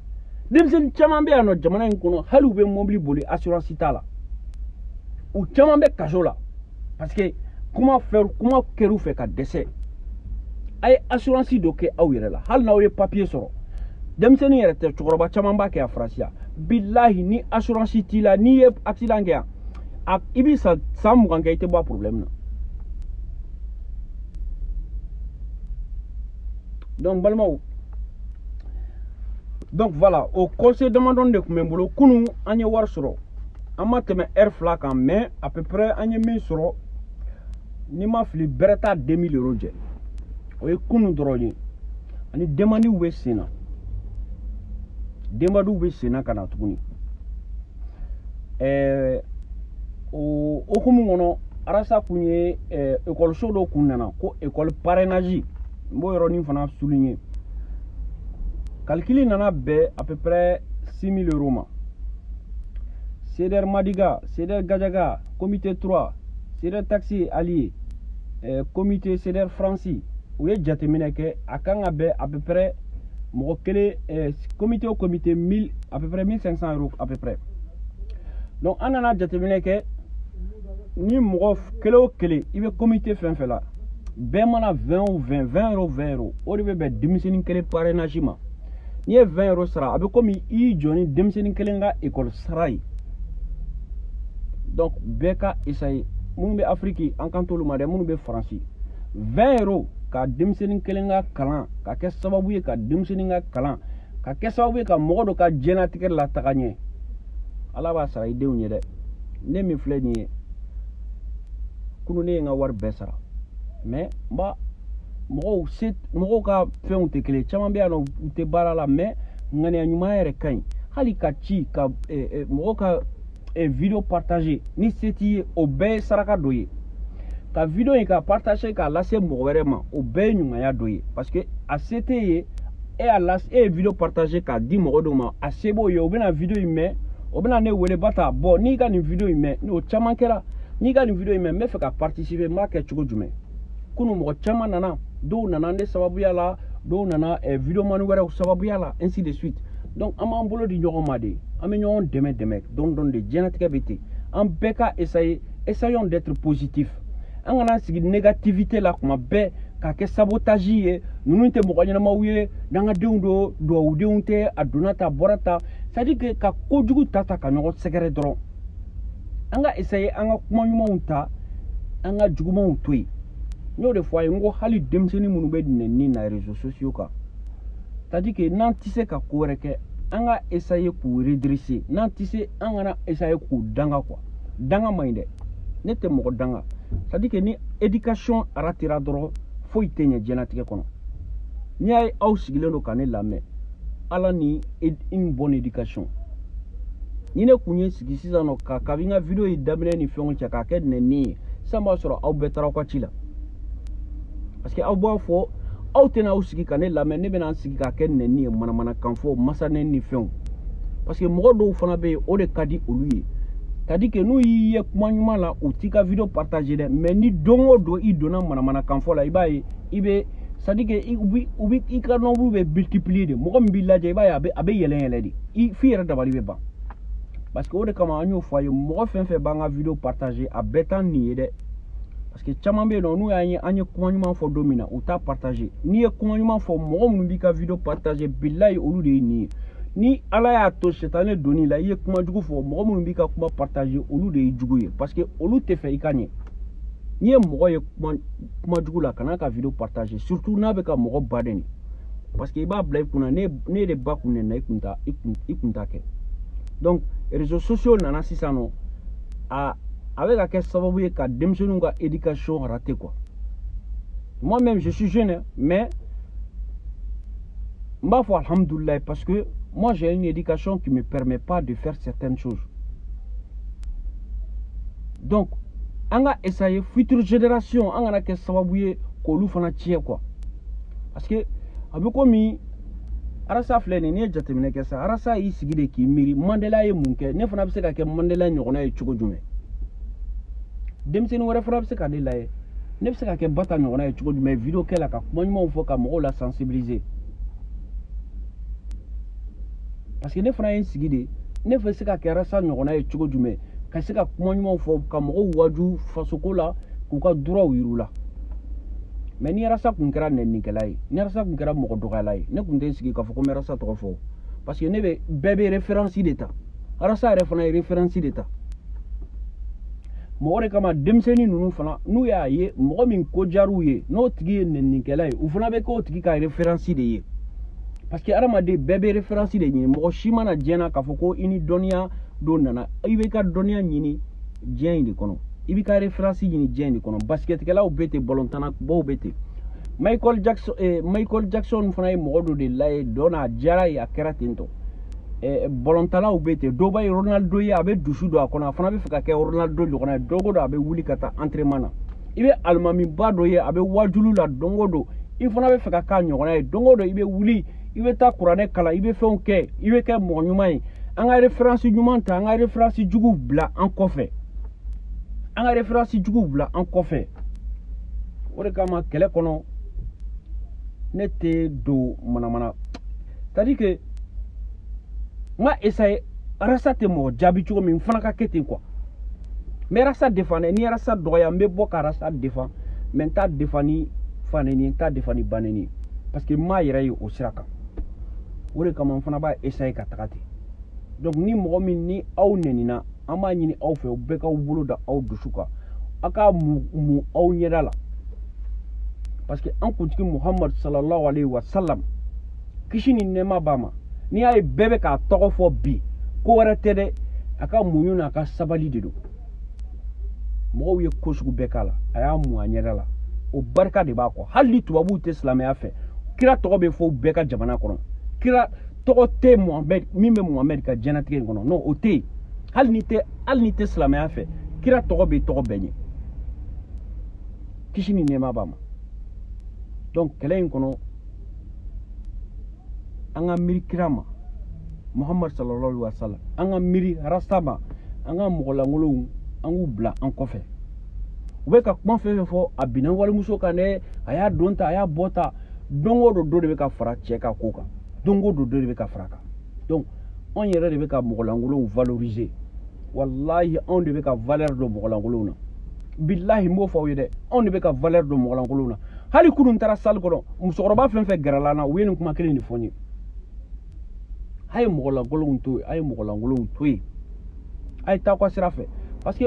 S1: denmisɛnnin caman bɛ yan nɔ jamana in kɔnɔ hali u bɛ mobili boli assurance t'a la u caman bɛ kaso la parce que kuma kɛr'u fɛ ka dɛsɛ a ye assurance dɔ kɛ aw yɛrɛ la hali n'aw ye papier sɔrɔ denmisɛnnin yɛrɛ tɛ cɛkɔrɔba caman b'a kɛ a faransi yan bilahi ni assurance t'i la n'i ye accident kɛ yan i bɛ san 20 kɛ i tɛ bɔ a problème na donc balimaw donc voilà au conseil damadɔni de tun bɛ n bolo kunun an ye wari sɔrɔ an ma tɛmɛ heure 2 kan mais à peu près an ye min sɔrɔ ni ma fili bɛrɛ t'a 2000 € jɛ o ye kunun dɔrɔn ye ani demandiw bɛ sen na denbadiw bɛ sen na ka na tuguni o hukumu kɔnɔ arasa kun ye ekɔliso dɔ kun nana ko école parrainage n b'o yɔrɔnin fana souligner calcul nana bɛn à peu près 6000 € ma CDR Madiga CDR Gajaga comité 3 CDR taxi allié comité CDR Franci u ye jateminɛ kɛ a kan ka bɛn à peu près mɔgɔ kelen comité o comité 1000 à peu près 1500 € à peu près donc an nana jateminɛ kɛ ni mɔgɔ kelen o kelen i bɛ comité fɛn fɛn la bɛɛ mana 20 ou 20 € o de bɛ bɛn denmisɛnnin kelen parrainage ma n'i ye 20 € sara a bɛ komi i y'i jɔ ni denmisɛnnin kelen ka école sara ye donc bɛɛ ka essayer minnu bɛ Afrique an kan t'olu ma dɛ minnu bɛ Faransi 20 € ka denmisɛnnin kelen ka kalan ka kɛ sababu ye ka denmisɛnnin ka kalan ka kɛ sababu ye ka mɔgɔ dɔ ka diɲɛlatigɛ lataga ɲɛ ala b'a sara i denw ye dɛ ne min filɛ nin ye kunun ne ye n ka wari bɛɛ sara mais mɔgɔw ka fɛnw tɛ kelen caman bɛ yan nɔ u tɛ baara la mais ŋaniya ɲuman yɛrɛ ka ɲi hali ka ci ka mɔgɔw ka video partager ni se t'i ye o bɛɛ ye saraka dɔ ye ka video in ka partager k'a lase mɔgɔ wɛrɛ ma o bɛɛ ye ɲumanya dɔ ye parce que a se t'e ye e ye video partager k'a di mɔgɔ dɔw ma a se b'o ye o bɛna video in mɛn o bɛna ne wele Bata bon n'i ka nin video in mɛn n'o caman kɛra n'i ka nin video in mɛn n bɛ fɛ ka participer n b'a kɛ cogo jumɛn kunun mɔgɔ caman nana dɔw nana ne sababuya la dɔw nana video mani wɛrɛw sababuya la ainsi de suite donc an b'an bolo di ɲɔgɔn ma de an bɛ ɲɔgɔn dɛmɛ dɔɔni de diɲɛlatigɛ bɛ ten an bɛɛ ka essayons d'être positif an kana sigi négativité la kuma bɛɛ ka kɛ sabotage ye ninnu tɛ mɔgɔ ɲɛnamaw ye n'an ka denw do duwawudenw tɛ a donna ta a bɔra ta c'est à dire que ka kojugu ta ka ɲɔgɔn sɛgɛrɛ dɔrɔn an ka essayer an ka kuma ɲumanw ta an ka jugumanw to yen n y'o de fɔ a ye n ko hali denmisɛnnin minnu bɛ nɛni na réseaux sociaux kan c'est à dire que n'an tɛ se ka ko wɛrɛ kɛ an ka essayer k'u redresser n'an tɛ se an kana essayer k'u danga quoi danga man ɲi dɛ ne tɛ mɔgɔ danga c'est à dire que ni éducation ratera dɔrɔn foyi tɛ ɲɛ diɲɛlatigɛ kɔnɔ n'i y'a ye aw sigilen don ka ne lamɛn ala ni une bonne éducation ni ne kun ye sigi sisan nɔ ka kabi n ka video yi daminɛ ni fɛnw cɛ k'a kɛ nɛni ye sisan b'a sɔrɔ aw bɛɛ taara aw ka ci la parce que aw b'a fɔ aw tɛna aw sigi ka ne lamɛn ne bɛna sigi k'a kɛ nɛni ye manamanakan fɔ masanɛ ni fɛnw parce que mɔgɔ dɔw fana bɛ yen o de ka di olu ye c'est à dire que n'u y'i ye kuma ɲuman la u t'i ka video partager dɛ mais ni don o don i donna manamanakan fɔ la i b'a ye i bɛ c'est à dire que i ka nombre bɛ multiplier de mɔgɔ min b'i lajɛ i b'a ye a bɛ yɛlɛ yɛlɛ de f'i yɛrɛ dabali bɛ ban parce que o de kama an y'o fɔ a ye mɔgɔ fɛn fɛn b'an ka video partager a bɛɛ t'an nin ye dɛ parce que caman bɛ yen nɔ n'u y'an ye an ye kuma ɲuman fɔ don min na u t'a partager n'i ye kuma ɲuman fɔ mɔgɔ minnu b'i ka video partager bilayi olu de ye nin ye ni ala y'a to sɛtanɛ donn'i la i ye kuma jugu fɔ mɔgɔ minnu b'i ka kuma partager olu de ye jugu ye parce que olu tɛ fɛ i ka ɲɛ n'i ye mɔgɔ ye kuma jugu la kana ka video partager surtout n'a bɛ ka mɔgɔ baden parce que i b'a bila i kunna ne de ba kun nɛnna i kun t'a kɛ donc réseaux sociaux nana sisan nɔ a bɛ ka kɛ sababu ye ka denmisɛnninw ka éducation rater quoi moi-même je suis jeune mais n b'a fɔ alhamdulilayi parce que moi j'ai une éducation qui ne me permet pas de faire certaines choses. Donc, on a essayé, future génération, on a que sababouye kolu fana tiye quoi. Parce que, avec comme arasa flene ni jatemine ke sa arasa yi sigide ki miri Mandela ye munke ne fana bise ka ke Mandela nyogona ye chugo jume. Demseni wore fana bise ka de la ye ne bise ka ke bata nyogona ye chugo jume video ke la ka kuma nyuma fo ka mo la sensibiliser. Parce que ne fana ye sigide ne fe se ka ke arasa nyogona ye chugo jume ka se ka kuma nyuma fo ka mo waju fasoko la ku ka dura wirula. Mais ni arasa kun kɛra nɛnnikɛla ye ni arasa kun kɛra mɔgɔ dɔgɔyala ye ne kun tɛ sigi k'a fɔ ko n bɛ arasa tɔgɔ fɔ parce que ne bɛ bɛɛ bɛ référence de ta arasa yɛrɛ fana ye référence de ta mɔgɔ de kama denmisɛnnin ninnu fana n'u y'a ye mɔgɔ min ko jar'u ye n'o tigi ye nɛnnikɛla ye u fana bɛ k'o tigi ka référence de ye parce que adamaden bɛɛ bɛ référence de ɲini mɔgɔ si mana diɲɛ na k'a fɔ ko i ni dɔnniya dɔ nana i bɛ ka dɔnniya ɲini diɲɛ in de kɔnɔ i b'i ka référence ɲini diɲɛ in de kɔnɔ basketkɛlaw bɛ ten ballontannabaw bɛ ten Michael Jackson fana ye mɔgɔ dɔ de lajɛ dɔ n'a diyara ye a kɛra ten tɔ ballontannaw bɛ ten dɔw b'a ye Ronaldo ye a bɛ dusu don a kɔnɔ a fana bɛ fɛ ka kɛ Ronaldo ɲɔgɔnna ye don o don a bɛ wuli ka taa entraînement na i bɛ alimamiba dɔ ye a bɛ wajulu la don o don i fana bɛ fɛ ka k'a ɲɔgɔnna ye don o don i bɛ wuli i bɛ taa kuranɛ kalan i bɛ fɛnw kɛ i bɛ kɛ mɔgɔ ɲuman ye an ka référence ɲuman ta an ka référence juguw bila an kɔfɛ an ka référence juguw bila an kɔfɛ o de kama kɛlɛ kɔnɔ ne tɛ don manamana c'est-à-dire que n ka essayer arasa tɛ mɔgɔ jaabi cogo min n fana ka kɛ ten quoi n bɛ arasa défend dɛ ni arasa dɔgɔya n bɛ bɔ ka arasa défend mais n t'a défend ni fanɛni n t'a défend ni banɛni parce que n m'a yɛrɛ ye o sira kan o de kama n fana b'a essayer ka taga ten donc ni mɔgɔ min ni aw nɛnina an b'a ɲini aw fɛ u bɛɛ k'aw bolo da aw dusu kan aw ka mun aw ɲɛda la parce que an kuntigi Muhammad sallallahu alaihi wa sallam kisi ni nɛɛma b'a ma n'i y'a ye bɛɛ bɛ k'a tɔgɔ fɔ bi ko wɛrɛ tɛ dɛ a ka muɲu n'a ka sabali de don mɔgɔw ye ko sugu bɛɛ k'a la a y'a mun a ɲɛda la o barika de b'a kɔ hali ni tubabuw tɛ silamɛya fɛ kira tɔgɔ bɛ fɔ bɛɛ ka jamana kɔnɔ kira tɔgɔ tɛ Muhamɛd min bɛ Muhamɛd ka diɲɛnatigɛ in kɔnɔ non o tɛ yen hali ni tɛ silamɛya fɛ kira tɔgɔ bɛ tɔgɔ bɛɛ ɲɛ kisi ni nɛɛma b'a ma donc kɛlɛ in kɔnɔ an ka miiri kira ma Muhammad sallallahu alaihi wa sallam an ka miiri rasta ma an ka mɔgɔlankolonw an k'u bila an kɔfɛ u bɛ ka kuma fɛn fɛn fɔ a binna walimuso kan dɛ a y'a don ta a y'a bɔ ta don o don dɔ de bɛ ka fara cɛ ka ko kan don o don dɔ de bɛ ka fara kan donc anw yɛrɛ de bɛ ka mɔgɔlankolonw valoriser wallahi anw de bɛ ka valeur dɔn mɔgɔlankolonw na billahi n b'o fɔ aw ye dɛ anw de bɛ ka valeur dɔn mɔgɔlankolonw na hali kunun taara salle kɔnɔ musokɔrɔba fɛn fɛn gɛrɛla na u ye nin kuma kelen de fɔ n ye a ye mɔgɔlankolonw to yen a ye mɔgɔlankolonw to yen a ye taa ka sira fɛ parce que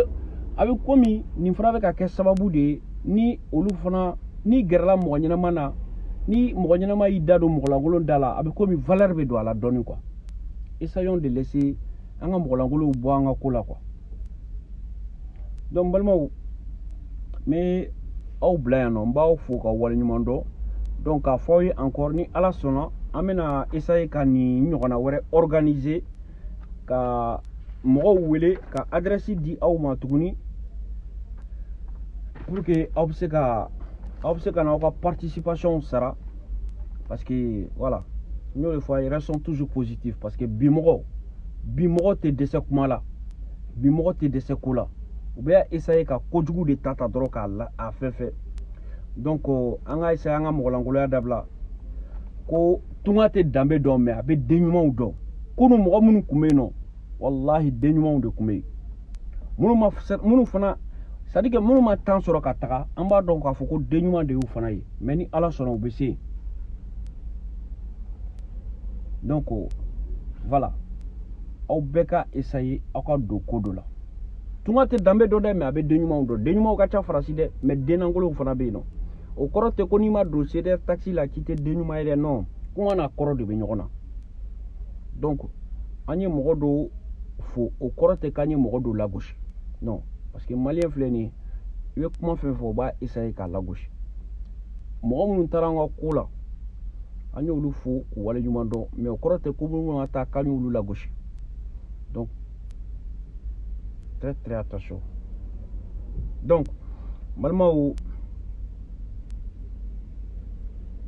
S1: a bɛ komi nin fana bɛ ka kɛ sababu de ye ni olu fana ni gɛrɛla mɔgɔ ɲɛnama na ni mɔgɔ ɲɛnama y'i da don mɔgɔlankolon da la a bɛ komi valeur bɛ don a la dɔɔnin quoi essayons de laisser an ka mɔgɔlankolonw bɔ an ka ko la quoi donc balimaw n bɛ aw bila yan nɔ n b'aw fo ka waleɲuman dɔn donc k'a fɔ aw ye encore ni ala sɔnna an bɛna essayer ka nin ɲɔgɔnna wɛrɛ organiser ka mɔgɔw wele ka adresse di aw ma tuguni pour que aw bɛ se ka n'aw ka participation sara parce que voilà n y'o de fɔ a ye sont toujours positifs parce que bi mɔgɔ tɛ dɛsɛ kuma la bi mɔgɔ tɛ dɛsɛ ko la u bɛ essayer ka kojugu de ta dɔrɔn k'a a fɛn fɛn donc an ka essayer an ka mɔgɔlankolonya dabila ko tunga tɛ danbe dɔn mais a bɛ den ɲumanw dɔn kunu mɔgɔ minnu tun bɛ yen nɔ wallahi den ɲumanw de tun bɛ yen minnu fana c'est à dire que minnu ma temps sɔrɔ ka taga an b'a dɔn k'a fɔ ko den ɲuman de y'u fana ye mais ni ala sɔnna u bɛ se donc voilà aw bɛɛ ka essayer aw ka don ko dɔ la tunga tɛ danbe dɔn dɛ mais a bɛ den ɲumanw dɔn den ɲumanw ka ca farasi dɛ mais den lankolonw fana bɛ yen nɔ o kɔrɔ tɛ ko n'i ma don CDR taxi la k'i tɛ den ɲuman ye dɛ non ko an n'a kɔrɔ de bɛ ɲɔgɔn na donc an ye mɔgɔ dɔw fo o kɔrɔ tɛ k'an ye mɔgɔ dɔw lagosi non parce que maliyɛn filɛ nin ye i bɛ kuma fɛn fɛn o b'a essayer k'a lagosi mɔgɔ minnu taara an ka ko la an y'olu fo k'u waleɲuman dɔn mais o kɔrɔ tɛ ko minnu ka taa k'an y'olu lagosi. Donc très très attention. Donc balimaw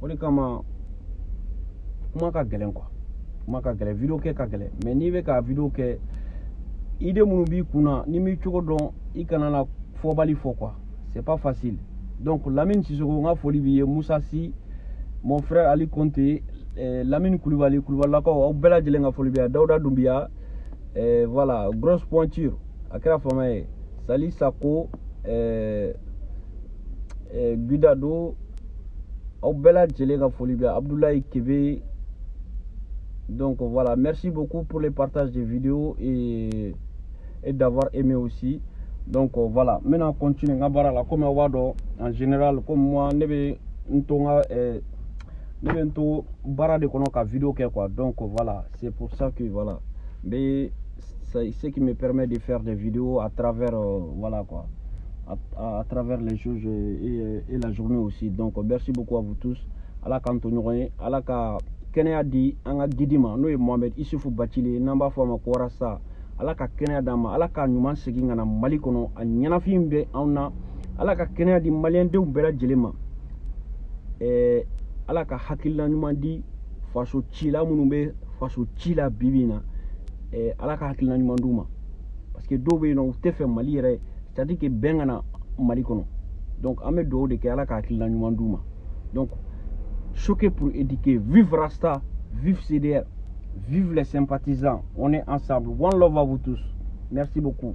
S1: o de kama kuma ka gɛlɛn quoi, kuma ka gɛlɛn, vidéo kɛ ka gɛlɛn, mais n'i bɛ ka vidéo kɛ idée minnu b'i kunna n'i m'i cogo dɔn i kana na fɔbali fɔ quoi, c'est pas facile. Donc Lamine Sissoko n ka foli b'i ye, Moussa Sy, mon frère Ali Konte, Lamine Koulibaly, Koulibalakaw aw bɛɛ lajɛlen ka foli b'i ye, Dawuda Doumbia, voilà, grosse pointure a kɛra fama ye, Sali Sako, Guidado, aw bɛɛ lajɛlen ka foli b'i ye, Abdoulaye Kebe. Donc voilà, merci beaucoup pour le partage des vidéos et d'avoir aimé aussi. Donc voilà, maintenant on continue comme en général, comme moi ne vais to bara de kono ka vidéo quoi. Donc voilà, c'est pour ça que voilà, mais c'est ce qui me permet de faire des vidéos à travers voilà quoi, à travers les choses et la journée aussi. Donc merci beaucoup à vous tous. Ala kantonyoye, ala ka kɛnɛya di an ka gidi ma n'o ye Mohamed Isufu Bacile n'an b'a fɔ a ma ko Warasa. Ala ka kɛnɛya d'an ma, ala ka ɲuman segin ka na Mali kɔnɔ, a ɲɛnafin bɛ anw na, ala ka kɛnɛya di maliyɛndenw bɛɛ lajɛlen ma, ala ka hakilina ɲuman di faso cila minnu bɛ faso ci la bi bi in na, ala ka hakilina ɲuman d'u ma, parce que dɔw bɛ yen nɔ u tɛ fɛ Mali yɛrɛ, c'est à dire que bɛn ka na Mali kɔnɔ. Donc an bɛ dugawu de kɛ ala ka hakilina ɲuman d'u ma. Donc choqué pour éduquer, vive Rasta, vive CDR, vive les sympathisants, on est ensemble. One love à vous tous. Merci beaucoup.